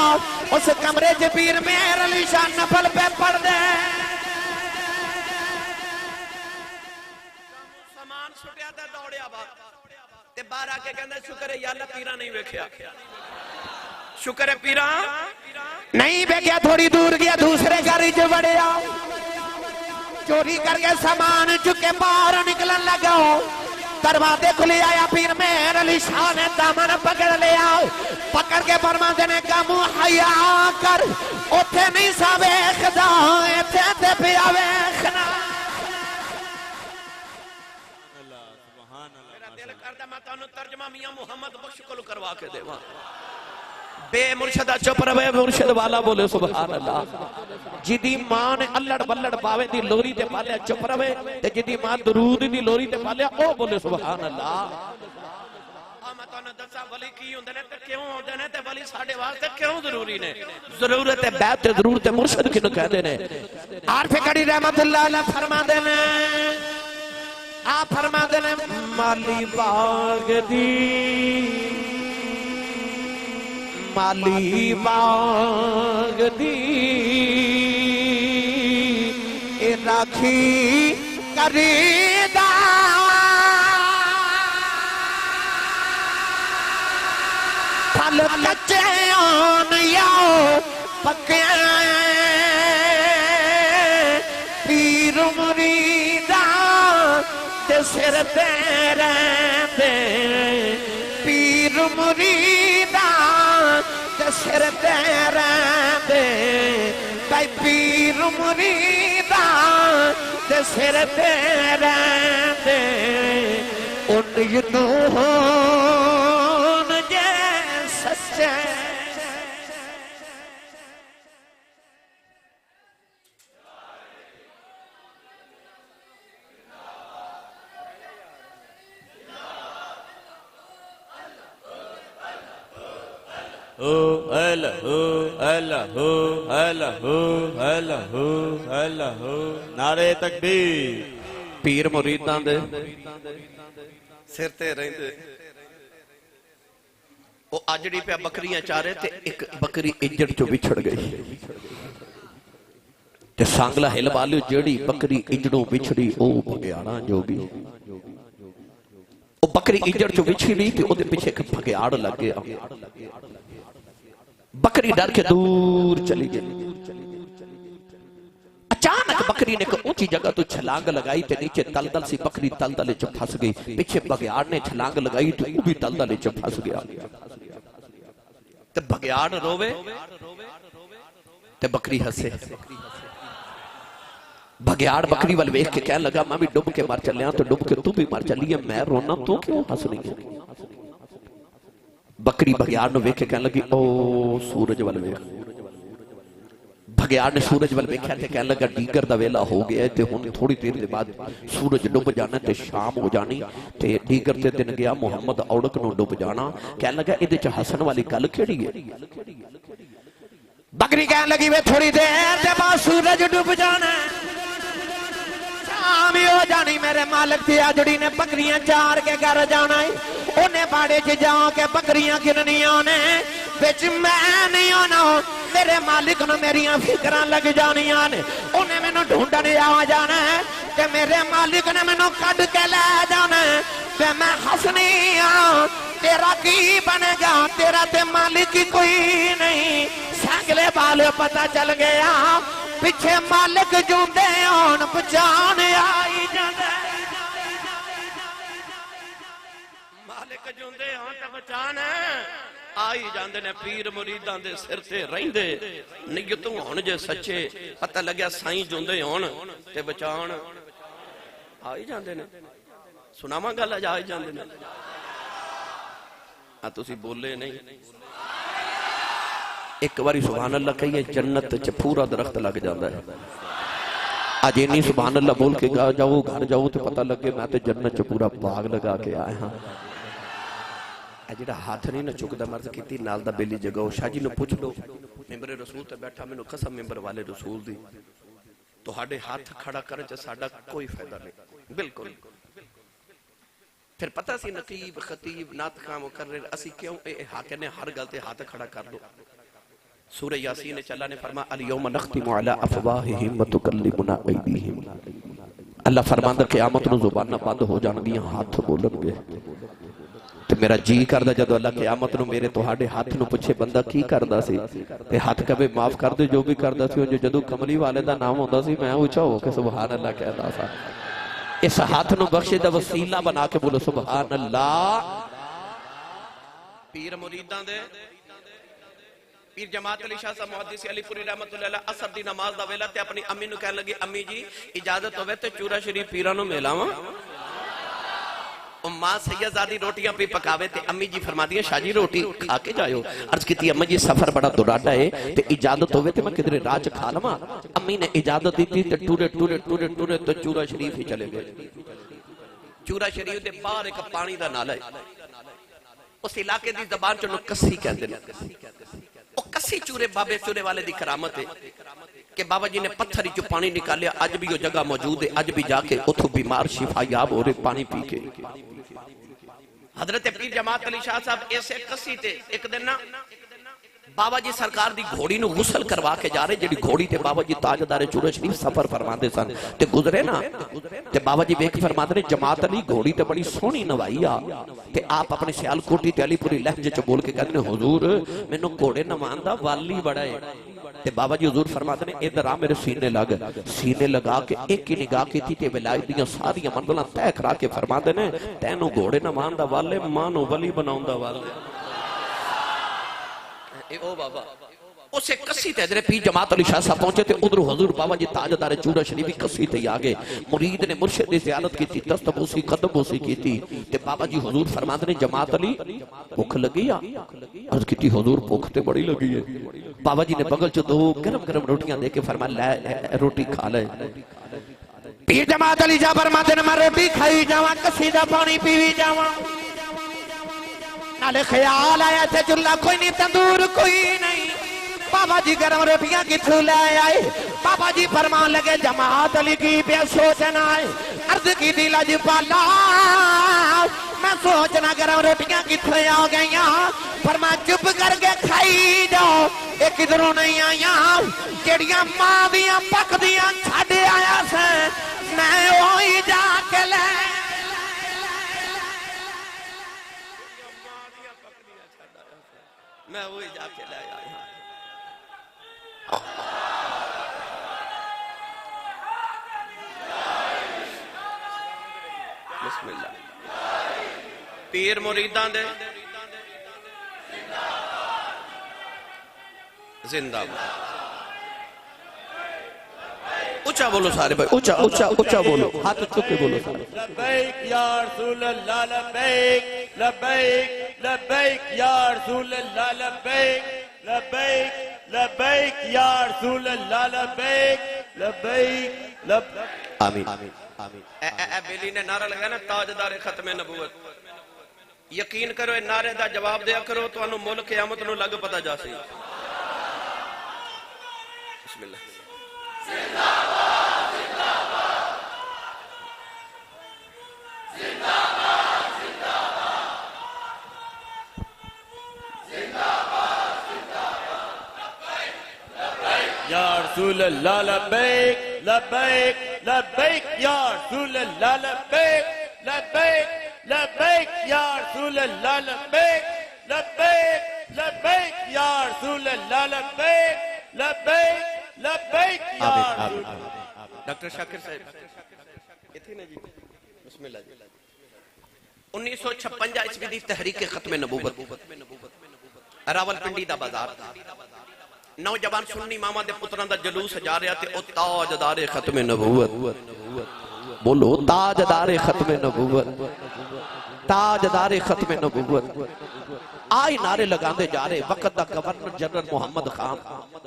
उस कमरे च पीर मेहर अली शाह नफल पे पढ़ दे। सामान सुटिया ते दौड़िया ते बाहर आके कहंदा शुक्र है या अल्लाह पीरा नहीं वेखिया, शुक्र है पीरा नहीं वेखिया। थोड़ी दूर गया दूसरे घर च वड़िया, चोरी करके सामान चुके बाहर निकलन लगा। दरवाजे खुले आया, पीर मेहर अली शाह ने दामन पकड़ लिया। पकड़ के फरमाते ने कामू हया कर, उथे नहीं सा वेखदा इथे ते पिया वेखना। मेरा दिल करदा मैं तानू तर्जमा मियां मुहम्मद बख्श कोल करवा के देवां। बे मुर्शिदा चुप रहे, मुर्शिद वाला बोले सुभान अल्लाह। जिदी मां ने अल्लड़ बल्लड़ पावे दी लोरी ते पालिया चुप रहे, ते जिदी मां दरूद दी लोरी ते पालिया ओ बोले सुभान अल्लाह। मैं तुहानू दस्सां वली की हुंदे ने ते क्यों हुंदे ने ते वली साडे वास्ते क्यों जरूरी ने। जरूरत है बैत ते जरूरत है मुर्शिद किनु कहंदे ने। आरफे कड़ी रहमतुल्लाह अलैह फरमांदे ने, आ फरमांदे ने माली बाग दी, माली बाग दी ए राखी करीदा। फल कच्चे आन याओ पक्के, पीर मुरीदा ते सिर ते रहंदे। पीर मुरीदा सिर ते रहंदे, भाई पीर मुरीदा ते सिर ते रहंदे। उन यू होन जे सच्चे। हो अल्लाहु अल्लाहु अल्लाहु अल्लाहु अल्लाहु। नारे तकबीर। पीर मुरीदां दे सिर ते रहिंदे। ओ अजड़ी पे बकरियां चारे ते एक बकरी इज्जड़ चो विछड़ गई ते सांगला हिल वाली जेड़ी बकरी इज्जड़ों विछड़ी ओ भगयाड़ा जोगी। ओ बकरी इज्जड़ चो विछड़ी ते ओदे पीछे एक भगयाड़ लग गया। बकरी डर के दूर चली गई। अचानक बकरी ने एक ऊंची जगह तो छलांग लगाई ते नीचे तलदल सी बकरी तलदले च फंस गई। पीछे बघियाड़ ने छलांग लगाई तो वो भी तलदले च फंस गया। ते बघियाड़ रोवे ते बकरी हंसे। बघियाड़ बकरी वाल वेख के कहने लगा मैं भी डुब के मर चलिया तो डुब के तू भी मर चली है, मैं रोना तू क्यों हंस रही है। बकरी बघियाड़ ने वेख के कहने लगी ओ सूरज वाल वेख। बघियाड़ ने सूरज वाल वेख्या ते कहने लगा डीगर दा वेला हो गया ते हुण थोड़ी देर के बाद सूरज डुब जाना ते शाम हो जानी ते डीगर ते दिन गया मुहम्मद औड़क नु डुब जाना। कहने लगा इहदे च हसन वाली गल केड़ी है। बकरी कहने लगी वे थोड़ी देर के बाद सूरज डूब जाना, शाम हो जानी, मेरे मालिक की आजड़ी ने बकरियां चार के घर जाना है। उन्हें बाड़े च जाके बकरियां गिननिया ने, बिच मैं नहीं आना, मेरे मालिक ने मेरिया फिक्र लग जानिया ने। उन्हें मैनू ढूंढने आ जाना है कि मेरे मालिक ने मैनू कट के ले जाना है। ते मैं हसनी हाँ, तेरा की बनेगा, तेरा ते मालिक ही कोई नहीं। सैंकले बाल पता चल गया, पिछे मालिक जूंदे होन पहचान आई जांदा, मालिक जूंदे होन ते पहचान आई जांदे ने। पीर मुरीदां दे सिर ते रहिंदे नियतों होन जे सच्चे, पता लग्या साईं जूंदे होन ते पहचान आई जांदे ने। सुनावां गल आ जांदे ने। आ तुसी बोले नहीं, एक बारी सुभान अल्लाह कहिए जन्नत च पूरा दरख्त लग जाता है। अज इन्नी सुभान अल्लाह बोल के जाओ घर जाओ तो पता लगे मैं तो जन्नत च पूरा बाग लगा के आया हाँ। जो हाथ नहीं ना चुकता मर्ज की नाल दा बेली जगाओ, शाह जी ने पूछ लो, मेंबरे रसूल ते बैठा, मैनू कसम मेंबर वाले रसूल दी, तुहाडे हाथ खड़ा करने च साडा कोई फायदा नहीं, बिल्कुल। फिर पता सी नकीब खतीब नात खाम कर रहे, असी क्यों हाके ने हर गल ते हाथ खड़ा कर लो। सूरह यासीन ने चला ने फरमा अल यौम नख्तिमु अला अफवाहिहिम व तुकल्लिमुना अयदीहिम। अल्लाह फरमांदा क़यामत नूं ज़ुबानां बंद हो जाणगियां, हाथ बोलणगे। ते मेरा जी करदा जदों अल्लाह क़यामत नूं मेरे तुहाडे हाथ नूं पुछे बंदा की करदा सी, ते हाथ कहे माफ कर दे जो भी करदा सी। जदों कमली वाले दा नाम होंदा सी मैं ऊंचा हो के सुभान अल्लाह कहदा सा। इस हाथ नूं बख्शे दा वसीला बना के बोलो सुभान अल्लाह। पीर मुरीदां दे पीर जमात अली शाह साहब मुहद्दिस अलीपुरी रहमतुल्लाह अलैह असर दी नमाज दा वेला ते अपनी अम्मी नूं कहन लगी, अम्मी जी इजाजत होवे ते चूरा शरीफ पीरां नूं मिलावां। मां सैयदादी रोटियां भी पकावे ते अम्मी जी फरमाती है शाह जी रोटी खा के जाओ। अर्ज की अम्मा जी सफर बड़ा दुराडा है ते इजाजत होवे ते मैं किधरे राज खा लवां। अम्मी ने इजाजत दी ते टूरे टूरे टूरे टूरे तो चूरा शरीफ ही चले गए। चूरा शरीफ दे बाहर एक पानी दा नाला है, उस इलाके दी ज़बान च कस्सी कहंदे ने। ओ कस्सी चूरे बाबे चूरे वाले दी करामत है कि बाबा जी ने पत्थर चो पानी निकालिया, अज भी वो जगह मौजूद है, अज भी जाके उथों बीमार शिफायाब हो रहे पानी पी के। हजरत पीर जमात अली शाह साहब ऐसे कस्सी ते एक दिन ना बाबा जी सरकार दी घोड़ी नूं गुसल करवा के जा रहे, जिहड़ी घोड़ी ते बाबा जी ताजदारे चूरा शरीफ सफर फरमाते सन ते गुजरे ना ते बाबा जी वेख फरमाते ने जमात अली घोड़ी ते बड़ी सोहनी नवाई आ ते आप अपने सियालकोटी ते अलीपुरी लहजे च बोल के कहते ने हुजूर मैनू घोड़े नवान दा वाली बड़ा है। ते बाबा जी हुजूर फरमाते ने इधर आ मेरे सीने लग, सीने लगा के एक ही निगाह की थी ते विलायत दी सारी मंजिलां तय करा के फरमाते ने तैनू घोड़े नवान दा वाले मां नू वली बनाउण दा वाले। ओ बाबा उसे कस्सी ते इधर पीर जमात अली शाह साहब पहुंचे ते उधर हुजूर बाबा जी ताजदार चूरा शरीफ भी कस्सी ते आ गए। मुरीद ने मुर्शिद दी ज़ियारत की, दस्तबोसी कदमबोसी की ते बाबा जी हुजूर फरमाते ने जमात अली भूख लगी आ? अर्ज की हुजूर भूख ते बड़ी लगी है। बाबा जी ने बगल च दो गरम गरम रोटियां दे के फरमाया ले रोटी खा ले। पीर जमात अली शाह फरमाते ने मैं रोटी खाई जावां, कस्सी दा पानी पीवी जावां, नाले ख्याल आया थे चुल्ला कोई नहीं, तंदूर कोई नहीं, बाबा जी गरम रोटियां किथों ले आए? बाबा जी फरमान लगे जमात अली की पे सोचना है। अर्ज की दी लजपाला मैं सोचना गरम रोटियां किथों आ गई, फरमा चुप करके खाई जाओ, ये किधरों नहीं आईया, जेड़ियां मां दियां पकदियां छड्ड आया से मैं ओही जाके ले मैं वही जाके ले आया। बिस्मिल्लाह। पीर मुरीदां दे जिंदाबाद। ऊंचा बोलो सारे भाई, ऊंचा ऊंचा ऊंचा बोलो, हाथ चुक के बोलो सारे। लब्बैक या रसूल अल्लाह लब्बैक लब्बैक लब्बैक या रसूल अल्लाह लब्बैक लब्बैक लब्बैक या रसूल अल्लाह लब्बैक लब्बैक लब्बैक। आमीन आमीन आमीन। ए बेली ने नारा लगाया ना ताजदार खत्मे नबूवत, यकीन करो नारे दा जवाब दिया करो, तुहानू मुल्क क़यामत नू लग पता जासी। बिस्मिल्लाह। या रसूल अल्लाह लब्बैक लब्बैक लब्बैक या रसूल अल्लाह लब्बैक लब्बैक लब्बैक या रसूल अल्लाह लब्बैक लब्बैक लब्बैक या रसूल अल्लाह लब्बैक लब्बैक लब्बैक या रसूल। डॉक्टर शाकिर साहब इथे ने जी बिस्मिल्लाह जी। 1956 ईस्वी दी तहरीक खत्म नबूवत रावलपिंडी दा बाजार नौजवान सुन्नी मामा दे पुत्रां दा जलूस जा रहा ते ओ ताजदारे खत्म नबूवत बोलो ताजदारे खत्म नबूवत ताजदारे खत्म नबूवत आई नारे लगाते जा रहे। वक्त दा गवर्नर जनरल मोहम्मद खान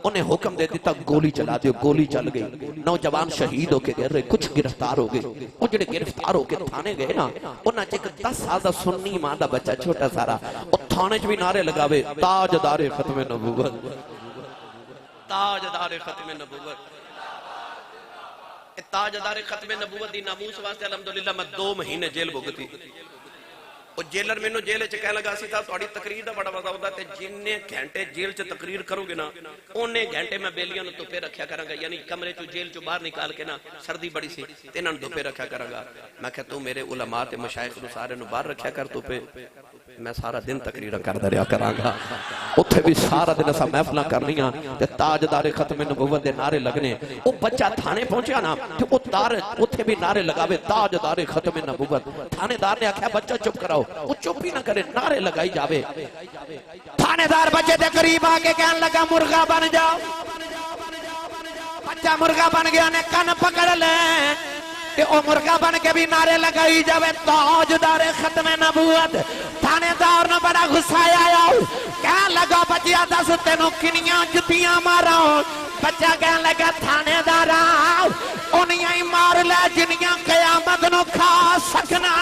उन्हें हुक्म दे दिता गोली चला दियो। गोली चल गई, नौजवान शहीद होके गिर रहे, कुछ गिरफ्तार हो गए। वो जो गिरफ्तार होके थाने गए ना, उन्हें एक 10 साल का सुन्नी मां का बच्चा छोटा सारा वो थाने च भी नारे लगावे ताजदारे खत्म नबूवत ताजदारे खत्म नबूवत। ताजदारे खत्म नबूवत दी नामूस वास्ते अलहमदुलिल्लाह मैं 2 महीने जेल भुगती। और जेलर मैनू जेल च कह लगा सी थोड़ी तकरीर का बड़ा मजा होता है, जिन्ने घंटे जेल च तकरीर करोगे ना उन्ने घंटे मैं बेलियां धुप्पे रखा करांगा। यानी कमरे चो जेल चो बाहर निकाल के ना, सर्दी बड़ी सी ते इन्हां धुप्पे रखा करांगा। मैं क्या तू मेरे उलमा ते मशाइख नू सारे नू बाहर रखा कर धुप्पे, मैं सारा दिन तकरीर करदा रहा करांगा। उत्थे भी सारा दिन असां महफिलां करनियां ते ताजदारे खत्म नबूवत दे नारे लगने। ओ बच्चा थाने पहुंचा ना ते ओ तार उत्थे भी नारे लगावे ताजदारे खत्म नबूवत। थानेदार ने आख्या बच्चा चुप कराओ, वो चुप ही ना करे, नारे लगाई जावे। थानेदार बच्चे के करीब आके कहने लगा मुर्गा बन जाओ। बच्चा मुर्गा बन गया ने कान पकड़ ले कि ओ मुर्गा बन के भी नारे लगाई जावे ताजदारे खत्म नबूवत। थानेदार ने बड़ा गुस्सा आया, कहने लगा बच्चिया दस तेनों किनियां जुतियां मारा। बच्चा कहने लगा थानेदार उन्नियां ही मार ले जिन्नियां कयामत नू खा सकना।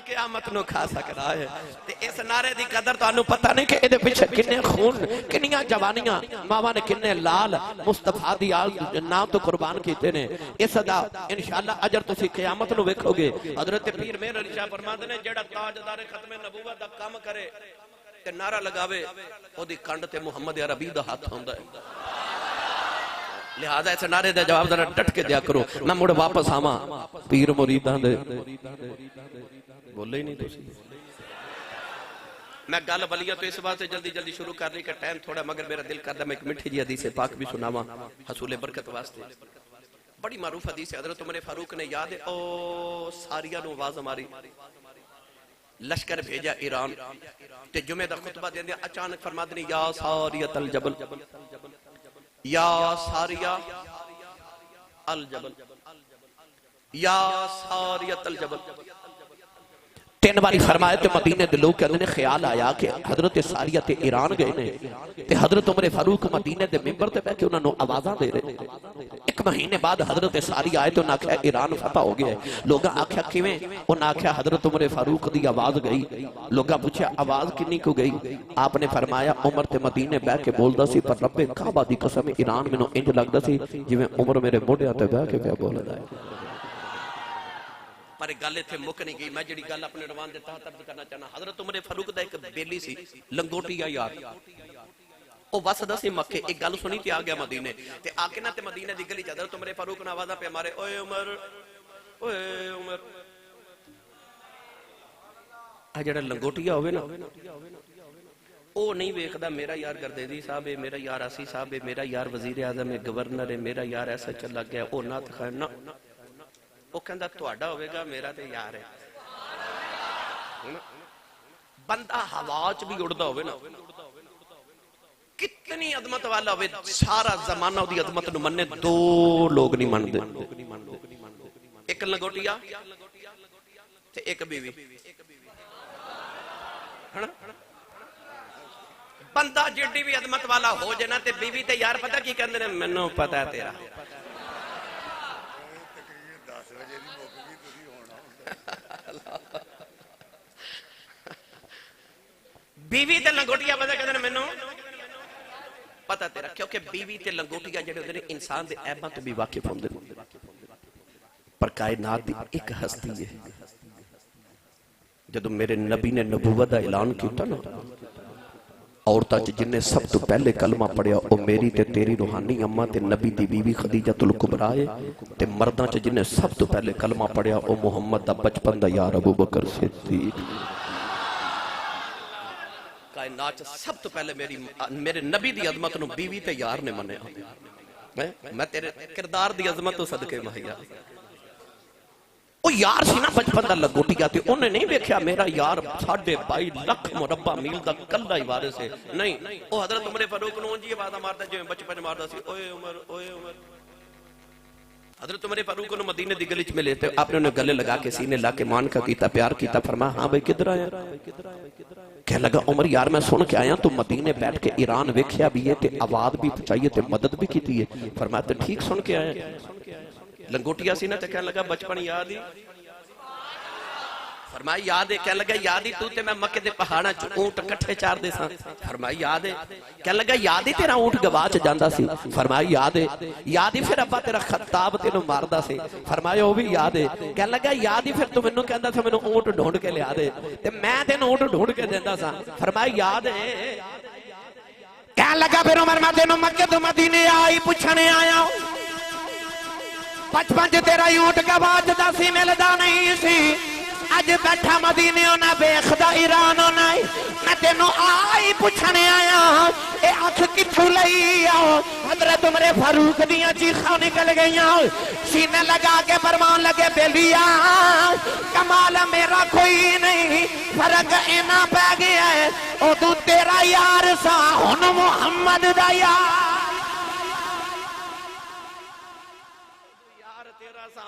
क़यामत नूं खा सकदा है। ते इस नारे दी कदर तुहानू पता नहीं कि इहदे पिछे किन्ने खून किन्नियां जवानियां मावां ने किन्ने लाल मुस्तफा दी आल नाम तो कुर्बान कीते ने। इसदा इंशाअल्लाह अजर तुसीं क़यामत नूं वेखोगे। हज़रत पीर मेहर अली शाह फरमाते ने जेड़ा ताजदारे खत्म नबूवत दा काम करे ते नारा लगावे ओदी कंड ते मुहम्मद अरबी दा हाथ हुंदा है। लिहाजा इस नारे का जवाब जरा डट के दिया करो। मैं मुड़ वापस आवा पीर मुरीदां दे बोले ही नहीं तुसी। मैं गल बलिया तो इस वास्ते जल्दी जल्दी शुरू कर रही कि टाइम थोड़ा, मगर मेरा दिल करदा मैं एक मिठी जी हदीस पाक भी सुनावा हसूले बरकत वास्ते। बड़ी मारूफ हदीस है, हज़रत उमर फारूक ने याद है ओ सारिया नु आवाज मारी, लश्कर भेजा ईरान ते जुमे दा खुतबा देंदे अचानक फरमाते ने या सारियतल जबल या सारिया अल जबल या सारियतल जबल। 3 बारी फरमाया तो मदीने दे लोग कहते हैं ख्याल आया कि हजरत सारिया ते ईरान गए ने ते हजरत उमर फारूक मदीने दे मिंबर ते बैठ के उन्होंने आवाज़ां दे रहे। 1 महीने बाद हजरत सारिया आए तो उन्हें आख्या ईरान फतह हो गया है। लोग आख्या किवें? उन्हें आख्या हजरत उमर फारूक दी आवाज़ गई। लोग पूछा आवाज़ किन्नी को गई? आपने फरमाया उमर ते मदीने बैठ के बोलदा सी पर रब्बे काबा दी कसम ईरान मैनू इंज लगदा सी जिवें उमर मेरे मोढियां ते बैठ के बोलदा है। पर गल इत्थे मुक नहीं गई। मैं जिहड़ी गल अपने रवान दे तहत अर्ज करना चाहना, हजरत उमर फारूक दा एक बेली सी लंगोटिया यार, ओ वसदा सी मक्के। एक गल सुनी ते आ गया मदीने ते आके ना ते मदीने दी गली च हजरत उमर फारूक ने आवाज़ां पे मारे ओए उमर ओए उमर। आ जेड़ा लंगोटिया होवे ना ओ नहीं वेखदा मेरा यार गरदेदी साहब है, मेरा यार आसी साहब है, मेरा यार वजीर आजम है, गवर्नर है, मेरा यार ऐसा चला गया ओ ना तखान ना। वो कहता तुहाडा होवेगा मेरा ते यार है। बंदा हवा च भी उड़दा होवे ना, कितनी अदमत वाला होवे, सारा जमाना उदी अदमत नूं मन्ने, 2 लोग नहीं मनदे। एक लंगोटिया ते एक बीवी। बंदा जिड्डी भी अदमत वाला हो जाए ना ते बीवी ते यार पता की कहंदे ने, मैनूं पता है तेरा बीवी ते लंगोटिया पता कहते मैनू पता तेरा, क्योंकि बीवी ते लंगोटिया जिहड़े होंदे ने इंसान दे ऐबां तो भी वाकिफ होंदे ने। पर कायनात दी एक हस्ती है, जदों मेरे नबी ने नबूवत दा ऐलान किया ना, औरतां च जिन्ने सब तो पहले कलमा पढ़िया वो मेरी ते तेरी रूहानी अम्मा ते नबी दी बीवी खदीजतुल कुबरा है, ते मर्दां च जिन्ने सब तो पहले कलमा पढ़िया वो मुहम्मद दा बचपन दा यार अबू बकर सिद्दीक। कायनात सब तो पहले मेरे नबी दी अजमत नूं बीवी ते यार ने मन्निया। मैं तेरे किरदार दी अजमत तो सदके महिया। ओ यार सी ना बचपन दा लंगोटिया, ते उन्हें नहीं वेख्या मेरा यार 22.5 लाख मुरब्बा मील दा कल्ला ही वारिस है, नहीं। ओ हजरत उमर फारूक नूं जी आवाज़ मारदा जिवें बचपन मारदा सी, ओए उमर ओए उमर। हजरत उमर फारूक नूं मदीने दी गली च मिले ते आपने उन्हें गले लगा के सीने ला के मान का कीता, प्यार कीता। फरमाया हां भाई किधर आया? कह लगा उमर यार मैं सुन के आया तू मदीने बैठ के ईरान वेख्या भी है ते आवाज भी पहुंचाई है ते मदद भी की है। फरमाया तो ठीक सुन के आया। लंगोटिया सी ना ते कह लगा बचपन याद ही। फरमाया याद है? कह लगा याद ही, तू ते मैं मक्के दे पहाड़ां च ऊंट इकट्ठे चारदे सां। फरमाया याद है? कह लगा याद ही तेरा ऊंट गवाच जांदा सी। फरमाया याद है? याद ही फिर अब्बा तेरा खत्ताब तेनू मारदा सी। फरमाया वो भी याद है? कह लगा याद ही फिर तू मैनू कहंदा सी मैनू ऊंट ढूंढ के लिया दे ते मैं तेनू ऊंट ढूंढ के देंदा सा। फरमाया याद है? कह लगा फिर उमर मैं तेनू मक्के तो मदीने आई पुछने आया, बचपन च तेरा ऊंट गवाचदा सी मिलदा नहीं सी, अज बैठा मदीने ना वेखदा ईरान ना, मैं तेनू आई पुछने आया ए अख किथों लई आ? हजरत उमर फारूक दियां चीखां निकल गईयां, सीने लगा के फरमान लगे बेलिया कमाल मेरा कोई नहीं, फर्क इना पै गया है ओ तू तेरा यार सा हुन मुहम्मद दा यार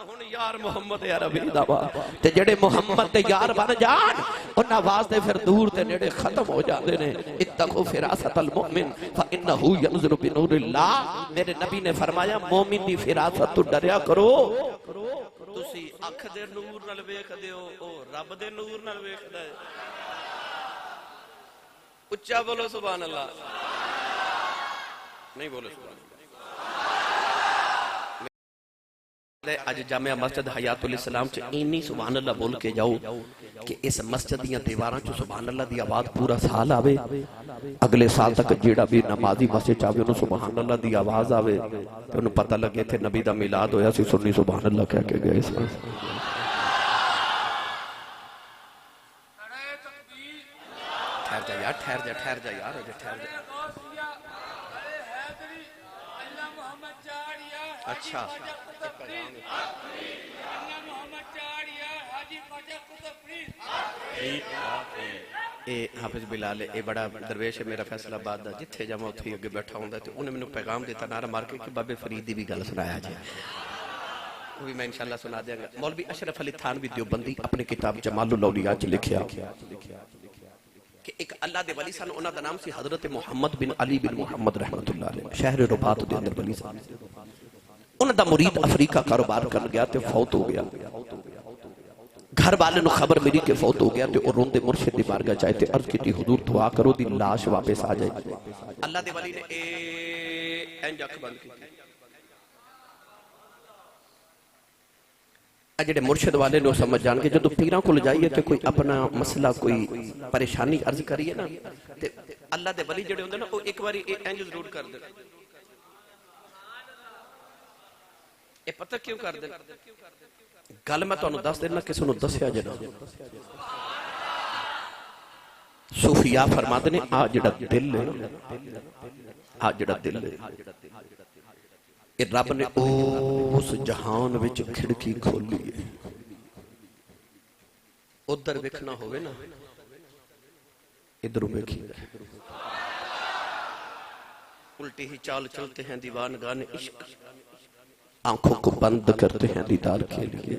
हुण यार मुहम्मद अरबी दा वा। ते जेड़े मुहम्मद दे यार बन जान उन्हां वास्ते फिर दूर ते नेड़े खत्म हो जाते ने। इत्तखु फिरासतल मुमिन फइन्नहु यनज़ुरु बिनूरिल्लाह। मेरे नबी ने फरमाया मोमिन दी फिरासत तो डरिया करो। तुसी अख दे नूर नाल वेखदे हो, ओ रब दे नूर नाल वेखदा है। उच्चा बोलो सुभान अल्लाह। नहीं बोलो सुभान अल्लाह। अज जामिया मस्जिद हयातुल इस्लाम च इन्नी सुभान अल्लाह बोल के जाओ कि इस मस्जिद दी दीवारां च सुभान अल्लाह दी आवाज पूरा साल आवे। अगले साल तक जेड़ा भी नमाजी मस्जिद च आवे उन्हें सुभान अल्लाह दी आवाज आवे ते उन्हें पता लगे थे नबी दा मिलाद होया सी, सुन्नी सुभान अल्लाह कह के गए सी। ठहर जा यार, ठहर जा, ठहर जा यार, ठहर जा। अच्छा हाफिज बिलाल ए बड़ा दरवेश है मेरा फैसलाबाद दा, जिथे जावां उत्थे अगे बैठा हुंदा ते उन्हें मैनू पैगाम दिता नारा मार के कि बाबे फरीद दी भी गल सुनाया जाए। वो भी मैं इंशाअल्लाह सुना देंगा। मौलवी अशरफ अली थानवी देवबंदी अपनी किताब जमालुल औलिया च लिखिया कि एक अल्लाह दे वली सन, उन्हां दा नाम सी हजरत मुहम्मद बिन अली बिन मुहम्मद रहमतुल्लाह अलैह। शहर रुबात दे अंदर वली सन। उन्हां दा मुरीद अफ्रीका कारोबार कर गया ते फौत हो गया। घर वाले नूं खबर मिली कि फौत हो गया ते ओ रोंदे मुर्शिद दी बारगाह जाए ते अर्ज कीती हुजूर दुआ करो दी लाश वापस आ जाए। अल्लाह दे वली ने इंज अख बंद कीती। जेडे मुर्शिद वाले नो समझ जान के जो पीरां कोल जाइए तो कोई अपना मसला कोई परेशानी अर्ज करिए ना ते अल्लाह दे वली जेडे हुंदे ना ओ एक बारी इंज जरूर कर दे। ए पता क्यों कर दे? गल मैं तुहानू दस देना, किसी नूं दस्सिया जे ना। सूफिया फरमाते ने आ जेड़ा दिल है, आ जेड़ा दिल है रब ने उस जहान विच खिड़की खोली है। उधर वेखना होवे ना, इधरों वेखिए। उल्टी ही चाल चलते हैं दीवान गाने इश्क, आंखों को बंद करते हैं दीदार के लिए।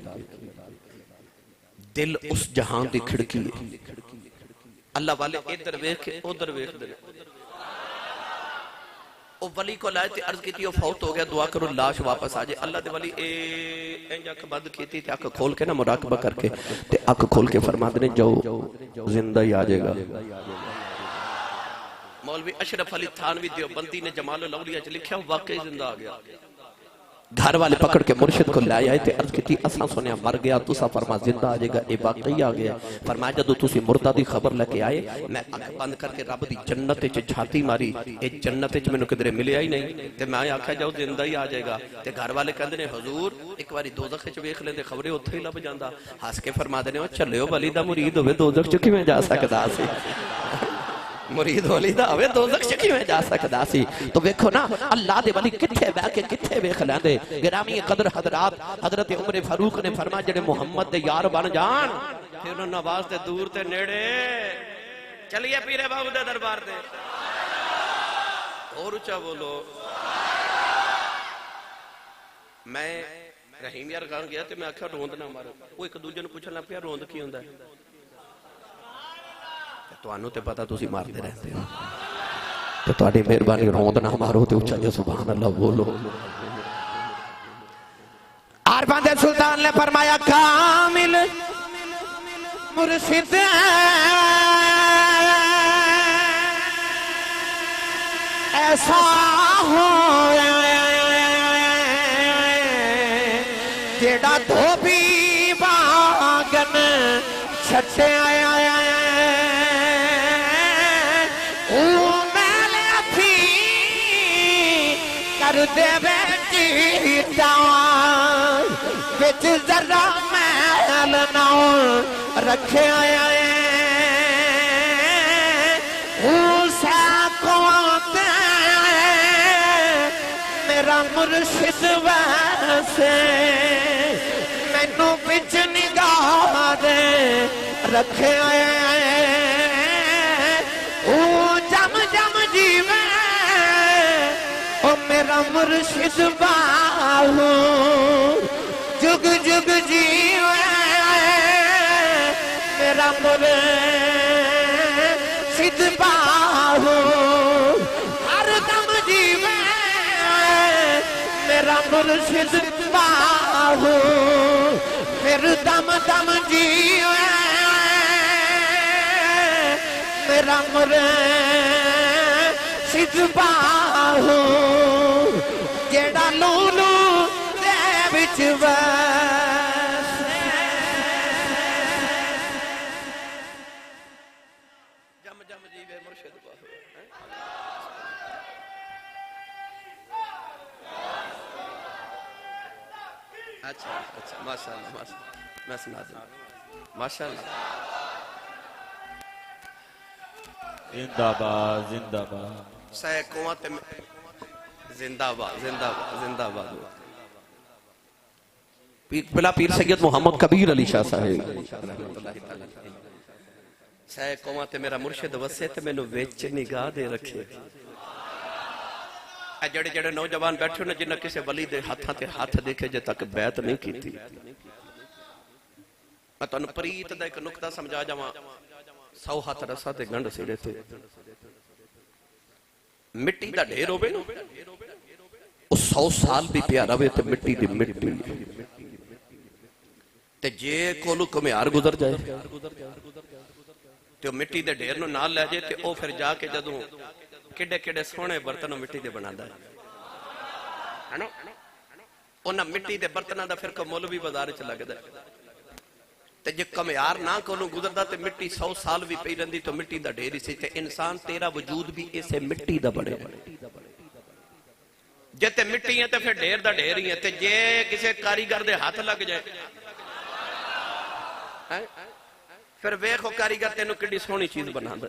दिल उस जहान की खिड़की है। अल्लाह वाले इधर वेख उधर वेख दे। ओ वली को लाए ते अर्ज की फौत हो गया, दुआ करो लाश वापस आ जाए। अल्लाह दे वली इंज अख बंद की ते अख खोल के ना मुराकबा करके ते अख खोल के फरमाते ने जाओ जिंदा ही आ जाएगा। मौलवी अशरफ अली थानवी देवबंदी ने जमाल उल औलिया च लिखा, वाकई जिंदा आ गया। घर वाले पकड़ के मुर्शिद को ले आए थे, अर्ज की असा सुनिया मर गया, तुसा फरमा जिंदा आ जाएगा, ये वाकई आ गया। फरमाया जदों तुसी मुर्दा दी खबर लेके आए, मैं अख बंद करके रब दी जन्नत च झाती मारी, ये जन्नत च मैनू किधरे मिलिया ही नहीं, ते मैं आख्या जाओ जिंदा ही आ जाएगा। ते घर वाले कहंदे ने हुजूर एक बारी दोज़ख च वेख लेंदे, खबरे उत्थे ही लभ जांदा। हस के फरमाते ने, चलियो वली दा मुरीद होवे दोज़ख च किवें जा सकदा सी, मुरीद वली दा होवे दोज़ख च किवें जा सकदा सी। तो देखो ना अल्लाह दे वली किथे बैठ के किथे वेख लैंदे। गिरामी कदर हजरात, हजरत उमर फारूक ने फरमाया जेड़े मुहम्मद दे यार बन जान, फिर उन्हां वास्ते दूर ते नेड़े चलिए पीरे बाबू दे दरबार ते। और ऊंचा बोलो। मैं रहीम यार खान गया ते मैं आख्या रोंद ना मारो, वो एक दूजे नूं पुछण लग पिया रोंद की हुंदा है। तुहानू ते पता तुसी मारते रहते हो, तो तुहाडी मेहरबानी रोंद ना मारो ते उच्चा जिहा सुभान अल्लाह बोलो। आरफां दे सुल्तान ने फरमाया कामिल मुर्शिद ऐसा हो जेड़ा धोबी बागन छड्डिया देवे बिच जरा मैल ना रखे मेरा मुर्शिद वैसे मैनू बिच निगाह दे रखे जम जम जीवे मेरा मुर्शिद बाहू जुग जुग जीवे मेरा मुर्शिद बाहू हर दम जीवे मेरा मुर्शिद बाहू फिर दम दम जीवे मेरा मुर्शिद बाहू जेड़ा लूलू दे विच वसे जम जम जीवे मुर्शिद बाहू। अच्छा अच्छा माशाअल्लाह माशाअल्लाह, मैं सुना दूं माशाअल्लाह। जिंदाबाद जिंदाबाद सैकड़ों जिंदाबाद जिंदाबाद जिंदाबाद। बिला पीर सैयद मोहम्मद कबीर अली शाह साहिब सैकड़ों ते मेरा मुर्शिद वसे ते मैनू विच निगाह दे रखे। जेड़े जेड़े नौजवान बैठे ने जिन्हें किसी वली दे हाथां ते हाथ देखे जे तक बैत नहीं की, मैं तुहानू प्रीत दा एक नुकता समझा जावां। 100 हाथ रसा ते गंढ सिरे ते मिट्टी दा ढेर होवे ना, 100 साल भी पिया रवे ते मिट्टी दी मिट्टी, ते जे कोलू घुमियार गुजर जाए ते मिट्टी दे ढेर नूं नाल लै जाए ते ओ फिर जाके जदों किड्डे किड्डे सोहणे बर्तन मिट्टी दे बनांदा है ना, उन्हां मिट्टी दे बर्तनां दा फिर कोई मुल भी बाजार च लगदा है। ते जे घुमियार ना कोलों गुजरदा ते मिट्टी 100 साल भी पई रहिंदी तो मिट्टी दा ढेर ही सी। ते इंसान तेरा वजूद भी इसे मिट्टी दा बने, जे ते मिट्टी है ते फिर ढेर दा ढेर ही है। ते जे किसी कारीगर दे हाथ लग जाए फिर वेखो कारीगर तेनू किड्डी सोहनी चीज बनांदा,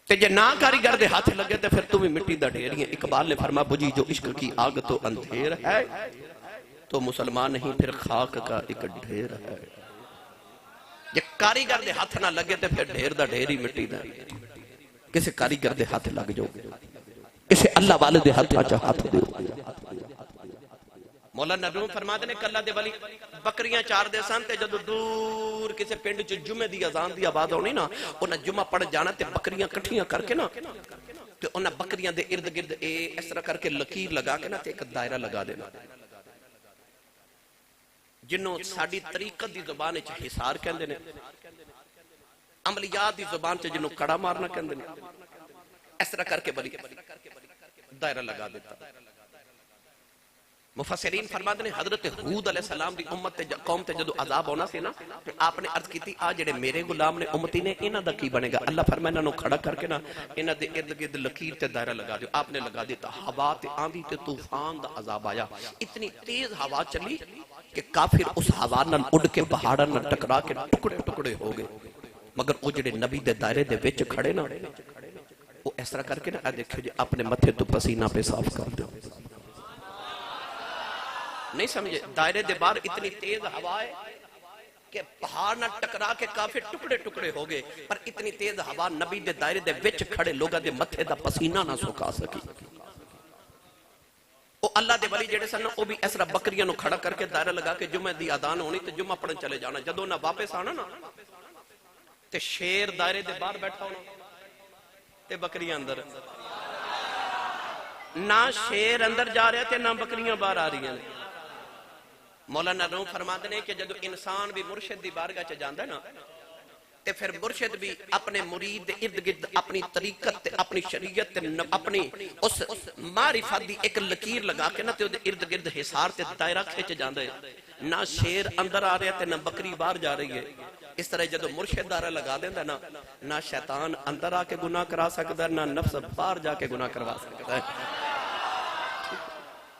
ते जे ना कारीगर दे हाथ लगे तो फिर तू भी मिट्टी दा ढेर ही है। इकबाल ने फरमा बुझी जो इश्क की आग तो अंधेर है, तो मुसलमान नहीं फिर खाक का एक ढेर है। जे कारीगर दे हाथ ना लगे तो फिर ढेर दा ढेर ही मिट्टी दा। किसी कारीगर दे हाथ लग जाओ, किसी अल्लाह वाले दे हाथ दो। मौलाना रूम फरमाते ने कल्ला दे वाली बकरियां चार दे सन ते जदों दूर किसी पिंड च जुमे दी अजान दी आवाज आउणी ना, उन्हां जुमा पढ़ जाना ते बकरियां इकट्ठियां करके ना ते उन्हां बकरियां दे इर्द गिर्द इस तरह करके लकीर लगा के ना ते एक दायरा लगा देना, जिन्हों साडी तरीकत दी ज़ुबान विच हिसार कहंदे ने। अमलियात की जुबान च जिन्हों कड़ा मारना कहते हैं, इस तरह करके बली दायरा लगा दिता। मुफस्सिरीन फरमाते ने हजरत हूद अलैहिस्सलाम दी उम्मत ते कौम ते जदों अजाब होना सी ना, ते आपने अर्ज की आ जेडे मेरे गुलाम ने उम्मती ने इन्हां दा की बनेगा। अल्लाह फरमाया इन्हां नूं खड़ा करके ना इन्हां दे इर्द गिर्द लकीर ते दायरा लगा दियो। आपने लगा दिता। हवा ते आंधी ते तूफान दा अजाब आया। इतनी तेज हवा चली कि काफिर उस हवा नाल उड़ के पहाड़ां नाल टकरा के टुकड़े टुकड़े हो गए। मगर वो जेडे नबी दे दायरे दे विच खड़े ना, वो इस तरह करके ना देखियो जी अपने मथे तो पसीना पे साफ कर दो। नहीं समझे? दायरे दे बाहर इतनी तेज हवा है कि पहाड़ ना टकरा के काफी टुकड़े टुकड़े हो गए, पर इतनी तेज हवा नबी दे दायरे दे विच खड़े लोगों दे मथे दा पसीना ना सुखा सकी। वो अल्लाह दे वली जेड़े सन वो भी इस तरह बकरियां नु खड़ा करके दायरा लगा के जुमे दी अजान होनी ते जुम्मा पढ़न चले जाना। जदों ना वापस आना ना ते शेर दायरे दे बाहर बैठा होना ते बकरियां अंदर। ना शेर अंदर जा रहा ते ना बकरियां बाहर आ रही हैं। मौलाना रूम फरमाते हैं कि जब इंसान भी मुर्शिद की बारगाह च जाता है ना, ते फिर मुर्शिद भी अपने मुरीद दे इर्द गिर्द अपनी तरीकत ते अपनी शरीयत ते अपनी उस मारिफत दी एक लकीर लगा के ना ते उहदे इर्द गिर्द हिसार ते दायरा खिंच जांदा है। ना शेर अंदर आ रहा ते ना बकरी बाहर जा रही है। इस तरह जब मुर्शिद दायरा लगा देंदा ना, ना शैतान अंदर आके गुनाह करा सकता, ना नफ्स बाहर जाके गुनाह करवा सकता है।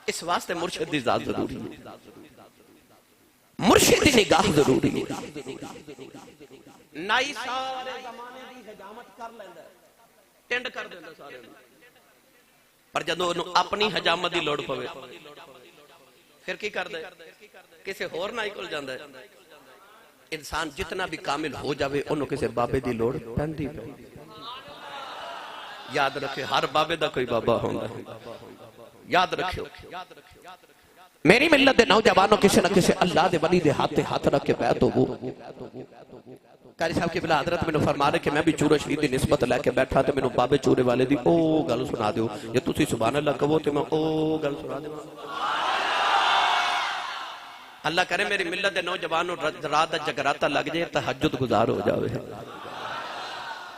इस वास्ते मुर्शिद दी जात जरूरी है, मुर्शिद दी निगाह जरूरी है। नाई सारे जमाने दी हजामत कर लेंदा, टिंड कर देंदा सारे नूं, पर जदों ओनू अपनी हजामत दी लोड़ पवे फिर की करदा है? किसी होर नाई कोल जांदा है। इंसान जितना भी कामिल हो जावे ओनू किसी बाबे दी लोड़ पैंदी पे। याद रखे हर बाबे दा कोई बाबा होंदा है। याद रखियो मेरी मिल्लत दे नौजवानों किसी न किसी अल्लाह दे वली दे हाथ रख के बैठ हो। कारी साहब की बिला हजरत मैनू फरमा रहे कि मैं भी चूरा शरीफ की निस्बत लैके बैठा तो मैनू बाबे चूरे वाले दी ओ गल सुना दो। जे तुसी सुभान अल्लाह कहो तो मैं ओ गल सुना देवां। अल्लाह करे मेरी मिल्लत दे नौजवान रात दा जगराता लग जाए, तहज्जुद गुजार हो जाए,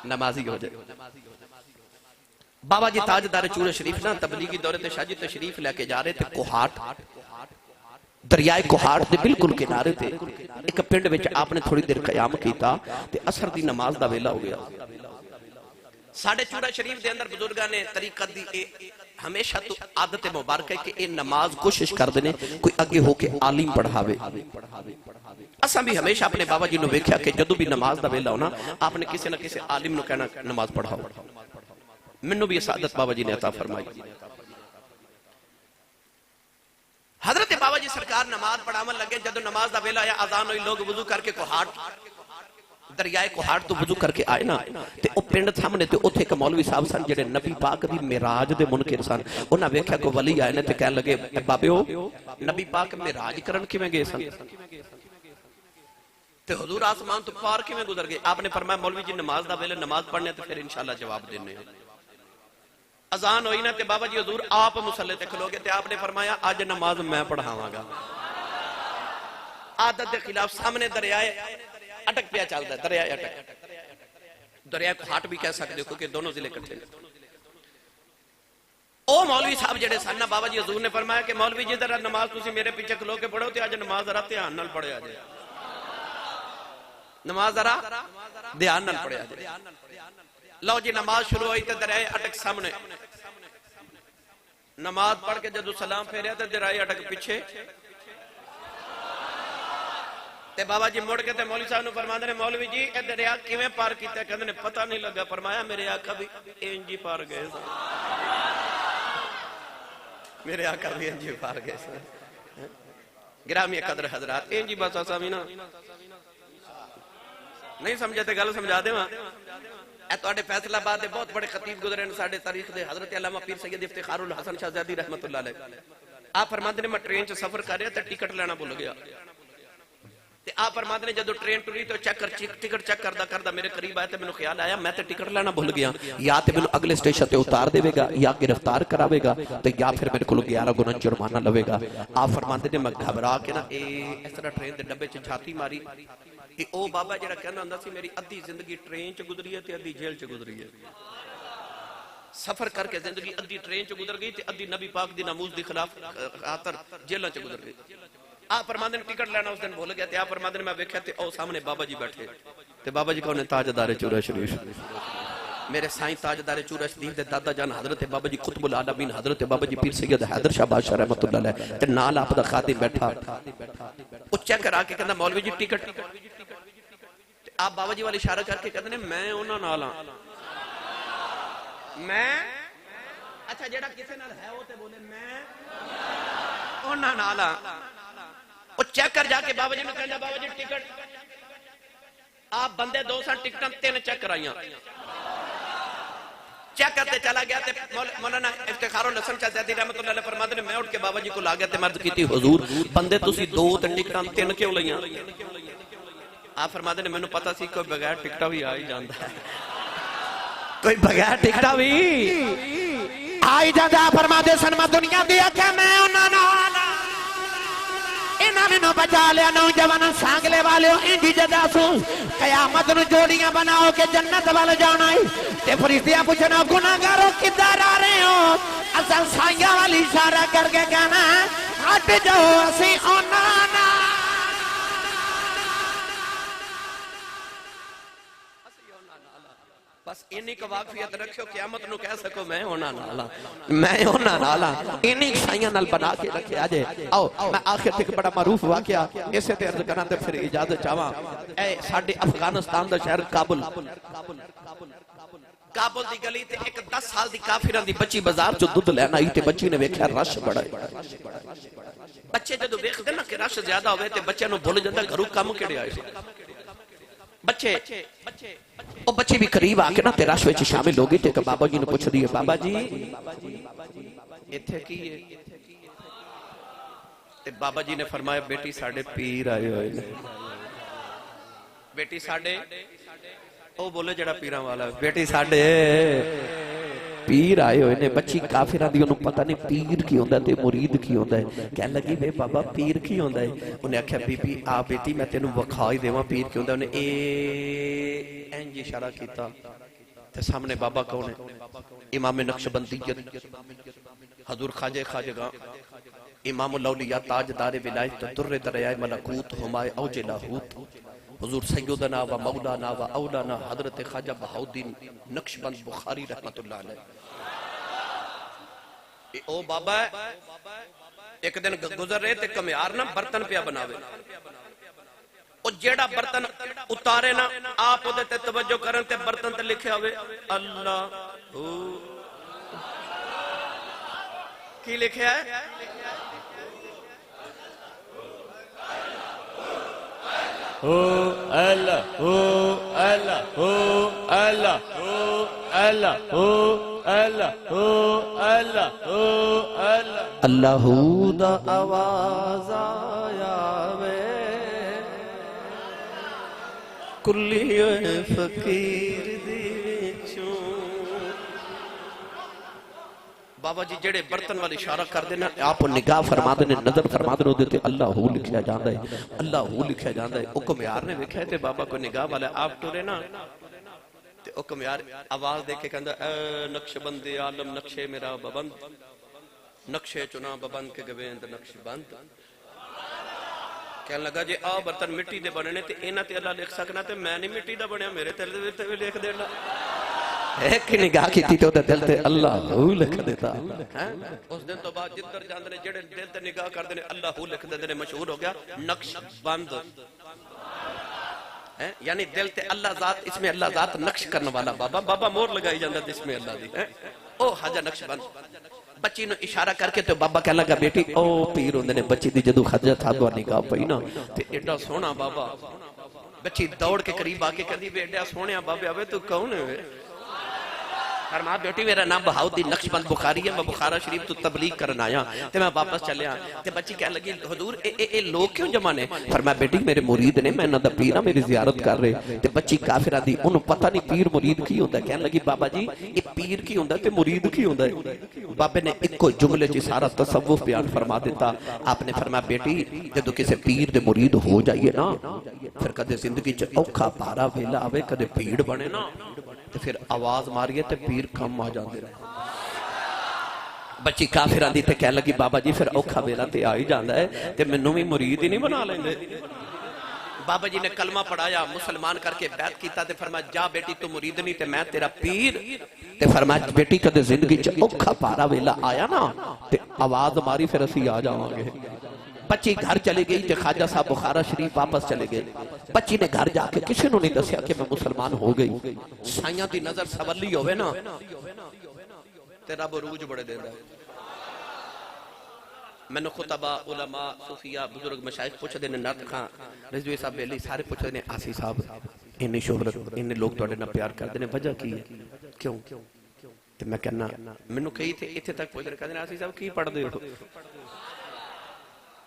नमाजी हो जाए। बाबा जी ताजदार चूरे शरीफ ना तबलीगी दौरे ते शाजी तशरीफ लेके जा रहे थे। कोहाट दरियाए कोहाट दे बिल्कुल किनारे ते एक पिंड विच आपने थोड़ी देर कयाम कीता ते असर दी नमाज दा वेला हो गया। साडे चूड़ा शरीफ दे अंदर बुजुर्गां ने तरीकत दी हमेशा तो आदत मुबारक है कि ये नमाज कोशिश करते ने कोई अगे होके आलिम पढ़ावे। असा भी हमेशा अपने बाबा जी ने वेख्या कि जदों भी नमाज दा वेला होना आपने किसी न किसी आलिम नूं कहना नमाज पढ़ाओ। मैनू भी इस आदत बाबा जी ने अता फरमाई। हजरत बाबा जी सरकार नमाज पढ़ावन लगे। जदों नमाज दा वेला आया, अजान हुई, लोग वुजू करके कोहाट दरियाए कोहाट तो वुजू करके आए ना, ते ओ पिंड सामने ते उत्थे एक मौलवी साहब सन जेडे नबी पाक दी मिराज दे मुनकिर सन। उन्हां वेख्या को वली आए ने ते कहन लगे बाबेओ नबी पाक मिराज करन किवें गए सन ते हुजूर आसमान तो पार किवें गुजर गए? आपने फरमाया मौलवी जी नमाज दा वेले नमाज पढ़ने ते फिर इंशाअल्लाह जवाब देने। अजान हुई ना ते बाबा जी हुजूर आप मुसल्ले ते खलोगे ते आपने फरमाया आज नमाज मैं पढ़ावांगा। आदत के खिलाफ सामने दरियाए अटक पिया चलता, दरिया अटक, दरिया को हाट भी कह सकते हो क्योंकि दोनों जिले इकट्ठे। ओ मौलवी साहब जेडे सन ना बाबा जी हुजूर ने फरमाया कि मौलवी जी जरा नमाज तुसी मेरे पीछे खलो के पढ़ो ते आज नमाज जरा ध्यान नाल पढ़िया जाए, नमाज जरा ध्यान नाल पढ़िया जाए। लो जी नमाज शुरू हुई तो दरिया अटक सामने, नमाज पढ़ के जदों सलाम फेरिया तो दरिया अटक पीछे ते बाबा जी मुड़ के ते मौलवी साहब नूं फरमांदे ने मौलवी जी ए दरिया किवें पार कीता? कहंदे ने पता नहीं लगा। फरमाया मेरे आका भी इंज ही पार गए सन, मेरे आका भी इंज ही पार गए सन। गिरामी कदर हजरात इंज ही बस असां भी ना नहीं समझे ते गल समझा देवां। ए तुहाडे फैसलाबाद दे बहुत बड़े खतीब गुजरे ने साडे तारीख दे हजरत अल्लामा पीर सैयद इफ्तिखारुल हसन शहजादी रहमतुल्लाह अलैह। आप फरमांदे ने मैं ट्रेन च सफर कर रहा ते टिकट लेना भुल गया ते आप फरमाते ने जदों ट्रेन टुरी तो टिकट चेक करदा करदा मेरे करीब आया तो मैनूं ख्याल आया मैं तो टिकट लेना भुल गया, या तो मैनूं अगले स्टेशन ते उतार देवेगा या गिरफ्तार करावेगा तो या फिर मेरे को 11 गुना जुर्माना लवेगा। आप फरमाते ने मैं घबरा के ना इस तरह ट्रेन के डब्बे च छाती मारी ਇਹ ਉਹ ਬਾਬਾ ਜਿਹੜਾ ਕਹਿੰਦਾ ਹੁੰਦਾ ਸੀ ਮੇਰੀ ਅੱਧੀ ਜ਼ਿੰਦਗੀ ਟ੍ਰੇਨ 'ਚ ਗੁਜ਼ਰੀ ਹੈ ਤੇ ਅੱਧੀ ਜੇਲ੍ਹ 'ਚ ਗੁਜ਼ਰੀ ਹੈ। सफर करके जिंदगी अद्धी ट्रेन च गुजर गई ते अद्धी नबी पाक दी नमूज दी खिलाफ खातर जेलों च गुजर गई। आप फरमाते ने टिकट लेना उस दिन भूल गया ते आप फरमाते ने मैं वेख्या ते ओ सामने बाबा जी बैठे ते बाबा जी कौन है? ताजदारे चूरा शरीफ मेरे साईं ताजदारे चूरा शरीफ दे दादा जान हजरत बाबा जी कुतुबुल आलमीन हजरत बाबा जी पीर सैयद हैदर शाह बादशाह रहमतुल्लाह अलैह ते नाल आप दा खादिम बैठा ओ चेक करा के कहंदा मौलवी जी टिकट आप बाबा जी वाल इशारा करके कहंदे ने मैं उन्हां नाल हां मैं अच्छा जेड़ा किसे नाल है वो ते बोले मैं ओना नाला ओ चेक कर जाके बाबा जी ने कहंदा बाबा जी टिकट आप बंदे दो सन टिकटां 3 चेक कराइयां चेक करते चला गया ते मौलाना इफ्तिखारुल हसन चाचादी रहमतुल्लाह अलैह फरमाते ने मैं उठ के बाबा जी को ला गया ते मर्ज कीती हुजूर बंदे तुसी दो ते टिकटां 3 क्यों लईयां? आप फरमाते ने मैनू पता सी कोई बगैर टिकटा भी आ ही जांदा है कोई बगैर टिकटा भी आई जाता। फरमाते सन मैं दुनिया दी आख्या मैं उन्हां नाल इन्हां मैनू बचा लिया नौजवान सांगले वालिओ इंदी जदा सू कयामत नूं जोड़ियां बनाओ के जन्नत वाल जाना है ते फरिश्तियां पूछना गुनाहगारों किधर आ रहे हो? असल साइयां वाल इशारा करके कहना हट जाओ असीं उन्हां नाल बस इन्नी क वाकफियत रखियो क़यामत नूं कह सको मैं होना नाला मैं होना नाला इन्नी साइयां नाल बना के रखे आजे। आओ मैं आखिर तक बड़ा मारूफ वाकया इसे ते अर्ज करा ते फिर इजाजत चाहां। ए साडे अफगानिस्तान दा शहर काबुल काबुल दी गली ते एक 10 साल दी काफिरां दी बच्ची बाजार चों दुध लेना आई ते बच्ची ने वेख्या रश बड़ा है। बच्चे जदों वेखदे ना कि रश ज्यादा होवे ते बच्चे नूं भुल जांदा घरों काम किहड़े आए बच्चे ओ बच्चे भी करीब आके ना ते रश विच शामिल हो गई ते बाबा जी ने पूछ दी है बाबा जी इत्थे की है? ते बाबा जी ने फरमाया बेटी साडे पीर आए होए ने। बेटी साडे ओ बोले जड़ा पीरां वाला बेटी साडे पीर आए हुए ने। बच्ची काफिरां दी ओनू पता नहीं पीर की होंदा ते मुरीद की होंदा है। कह लगी वे बाबा पीर की होंदा है? उन्हें आख्या बीबी आ बेटी मैं तेनू वखा ही देवां पीर की होंदा। उन्हें इंज इशारा कीता ते सामने बाबा कौन है? इमाम नक्शबंदियत हजूर खाजे खाजगा इमामुल औलिया ताजदार विलायत तुर्रे दरियाए मलकूत हुमाए औज लाहूत हुजूर सैयदना व मौलाना व औलाना हजरत ख्वाजा बहाउद्दीन नक्शबंद बुखारी रहमतुल्लाह अलैह। ओ बाबा एक दिन गुजर रहे ते कमियार ना बर्तन पिया बनावे ओ जेड़ा बर्तन उतारे ना आप ओदे ते तवज्जो करन ते बर्तन ते लिखया होवे अल्लाह की लिखया है हो अल्लाह हो अल्लाह हो अल्लाह हो अल्लाह हो अल्लाह हो अल्लाह हो अल्लाह अल्लाहू दा आवाज आया वे कुल्ली फकीर दी विचों। बाबा जी जेड़े बर्तन वाले इशारा कर देना आप निगाह फरमा देने नजर फरमा देने ओदे ते अल्लाह लिखया जांदा है अल्लाह लिखया जांदा है। ओ कमियार ने वेख्या ते बाबा को निगाह वाला आप टुरे ना ते ओ कमियार आवाज दे के कहंदा नक्शबंद आलम नक्शे मेरा बबंद नक्शे चुना बबंद के गवेंद नक्शबंद। कहने लगा जी आ बर्तन मिट्टी दे बने ने ते इन्हां ते अल्लाह लिख सकना ते मैं नहीं मिट्टी दा बनया मेरे दिल ते भी लिख देना। एक निगाह की तो दिल ते अल्लाह लिख देता है। उस दिन तो बाद जिधर जाते ने जेड़े दिल ते निगाह करते ने अल्लाह लिख देते ने मशहूर हो गया नक्शबंद है यानी दिल ते अल्लाह जात इसमें अल्लाह जात नक्श करने वाला बाबा बाबा मोर लगाई जाता जिसमें अल्लाह दी है ओ हाजा नक्शबंद। बच्ची नु इशारा करके तो बाबा कह लगा बेटी ओ पीर होंदे ने बच्ची दी जदों खजा था दो निगाह पई ना ते एडा सोहना बाबा बच्ची दौड़ के करीब आके कहदी बेटा सोहणिया बाबे आवे तू कौन है फरमा बेटी मेरा नाम बहाउद्दीन नक्शबंद बुखारी है, मैं बुखारा शरीफ तो तबलीग करन आया ते मैं वापस चलिया ते बच्ची कह लगी हुजूर ए लोग क्यों जमा ने? फरमा बेटी मेरे मुरीद ने, मैं इन्हां दा पीर हां, मेरी जियारत कर रहे। ते बच्ची काफिरा दी उन्होंने पता नहीं पीर मुरीद की होंदा। कहन लगी बाबा जी ये पीर की होंदा ते मुरीद की होंदा है? बाबे ने इको जुमले च सारा तसव्वुफ बयान फरमा दिता। आपने फरमाया बेटी जदों किसी पीर दे मुरीद हो जाइए ना, फिर कदे जिंदगी च औखा पारा वेला आवे, कदे भीड़ बने ना, तो फिर आवाज मारिए तो पीर कम आ जाते रहे। बच्ची काफिर आंदी ते कह लगी बाबा जी फिर औखा वेला ते आ ही जाता है, ते मैनू भी मुरीद ही नहीं बना लेंगे। बाबा जी ने कलमा पढ़ाया, मुसलमान करके बैत किया ते फरमाया जा बेटी तू मुरीद नहीं ते मैं तेरा पीर। ते फरमाया बेटी कदे जिंदगी च औखा पारा वेला आया ना ते आवाज मारी फिर असी आ जावांगे। बच्ची घर चली गई ते ख्वाजा साहब बुखारा शरीफ वापस चले गए। बच्ची ने घर जाके किसी को नहीं दसिया कि मैं मुसलमान हो गई। साइयां दी नजर सवली होवे ना ते रब रूज बड़े देंदा है। मैनू खुतबा उलमा सूफिया बुजुर्ग मशाइख पुछदे ने, नत खां रिजवी साहब बेली सारे पुछदे ने आसी साहब इन्नी शोहरत इन्ने लोग तुहाडे नाल प्यार करदे ने, वजह की है, क्यों? ते मैं कहना मैनू कई थे इत्थे तक पुछदे कहंदे ने आसी साहब की पढ़दे हो?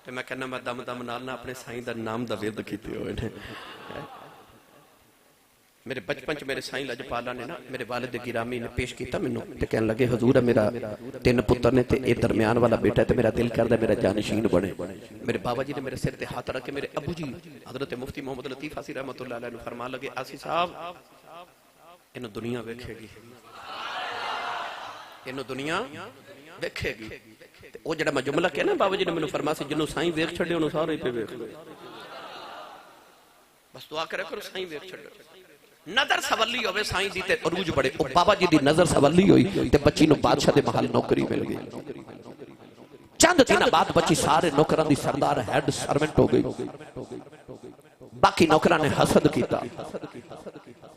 ते मैं कहना मैं दम दम नाल ना अपने साईं दा नाम दा विरद कीते होए ने। मेरे बचपन च मेरे साईं लजपाला ने ना मेरे वालिद गिरामी ने पेश किया मैनू ते कहन लगे हजूर मेरा 3 पुत्र ने ते ए दरमियान वाला बेटा ते मेरा दिल करदा मेरा जानशीन बने। मेरे बाबा जी ने मेरे सिर ते हाथ रख के मेरे अबू जी हजरत मुफ्ती मोहम्मद लतीफ आसी रहमतुल्लाह अलैह फरमा लगे आसी साहब इन्हू दुनिया वेखेगी, इन्हू दुनिया वेखेगी। वो जड़ा मैं जुमला कहना बाबा जी ने मैंने फरमाया सी जिन्हों साईं वेख छड़े उन्होंने सारे पे वेख लो, बस दुआ करे करो साईं वेख छड़े। नजर सवली होवे साईं दी ते अरूज बड़े। ओ बाबा जी दी नजर सवली होई ते बच्ची नु बादशाह दे महल नौकरी मिल गई। चंद दिन बाद बच्ची सारे नौकरां दी सरदार हेड सर्वेंट हो गई। बाकी नौकरां ने हसद किया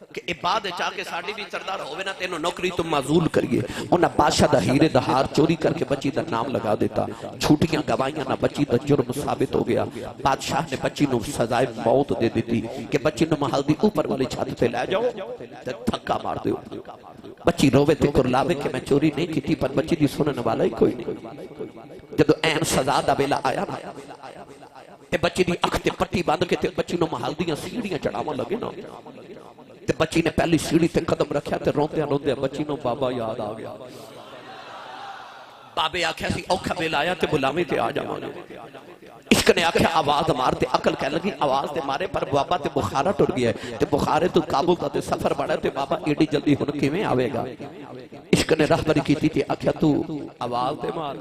कि ए बाद चाके साडी भी सरदार होवे ना तेनो नौकरी तो माजूल करिए। उन्हें बादशाह दा हीरे दा हार चोरी करके बच्ची दा नाम लगा देता। छुट्टियां गवाइयां ना बच्ची दा जुर्म साबित हो गया। बादशाह ने बच्ची नु सजाए मौत दे दी कि बच्ची नु महल दी ऊपर वाली छत पे ले जाओ ते धक्का मार दो। बच्ची रोवे ते कुरलावे कि मैं चोरी नहीं की, पर बच्ची दी सुनने वाला ही कोई नहीं। जदों ऐन सजा दा वेला आया ना ते बच्ची दी अख ते पट्टी बंद के ते बच्ची नु महल दी सीढ़ियां चढ़ावन लगे ना ते बच्ची ने पहली सीढ़ी ते कदम रखा ते रोंदे रोंदे बच्ची नु बाबा याद आ गया। बाबे आख्या सी औखा वेला आया ते बुलावे ते आ जावांगे। इश्क ने आख्या आवाज मार ते अकल कह लगी आवाज ते मारे, पर बाबा ते बुखारा टुर गया ते बुखारे तो काबुल दा ते सफर बड़ा ते बाबा एडी जल्दी हुण किवें आवेगा। इश्क ने रहबरी कीती ते आख्या तू आवाज ते मार।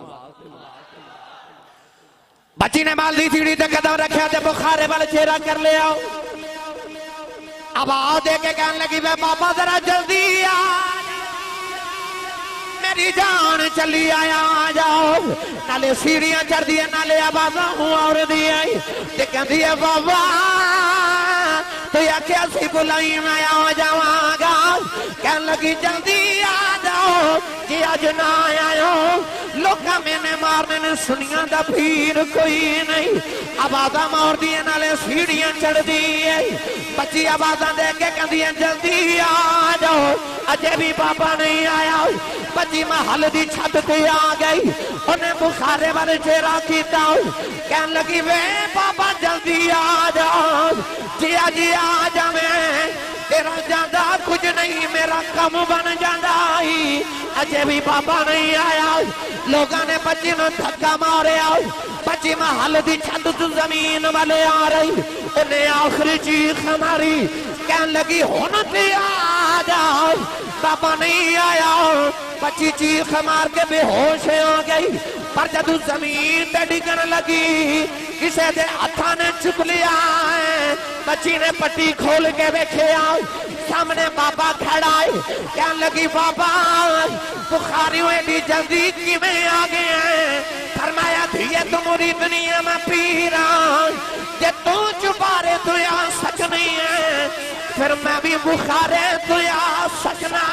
बच्ची ने माल दी सीढ़ी ते कदम रखा ते बुखारे वाले चेहरा कर ले आओ। आवाज दे के कहने लगी वे बाबा जरा जल्दी आ, मेरी जान चली आया आ जाओ। नाले सीढ़ियां चढ़ दी नाले आवाजा हूं और दी आई ते कहती है बाबा तो आख्या सी बुलाई मैं आ जावांगा। कहने लगी जल्दी आ जाओ कि अज ना आयो लोका मैंने मारने ने सुनिया दा पीर कोई नहीं। आवाजा मार दी नाले सीढ़ियां चढ़ दी। बच्ची आवाजा दे के कहती है जल्दी आ जाओ, अजे भी बाबा नहीं आया। बच्ची महल दी छत पे आ गई, उन्हें बुखारे वाले चेहरा किया। कहने लगी वे बाबा जल्दी आ जाओ, जी आ जावे तेरा जादा कुछ नहीं मेरा कम बन जाता ही। अजे भी बाबा नहीं आया। लोगों ने बच्ची ने धक्का मारिया, बच्ची महल दी छत तो जमीन वाले आ रही। उन्हें आखिरी चीख मारी, कहने लगी हुण ते आ जाओ बाबा नहीं आया। बच्ची चीख मार के बेहोश आ गई, पर जदू जमीन ते डिगन लगी किसी दे हथा ने चुक लिया। बच्ची ने पट्टी खोल के वेख्या, सामने बाबा खड़ा है। कहने लगी बाबा बुखारी एडी जल्दी किवें आ गए हैं? फरमाया धीए तू मुरी दुनिया में पीरा, जे तू चुबारे तो आ सच नहीं है, फिर मैं भी बुखारे तो आ सकना।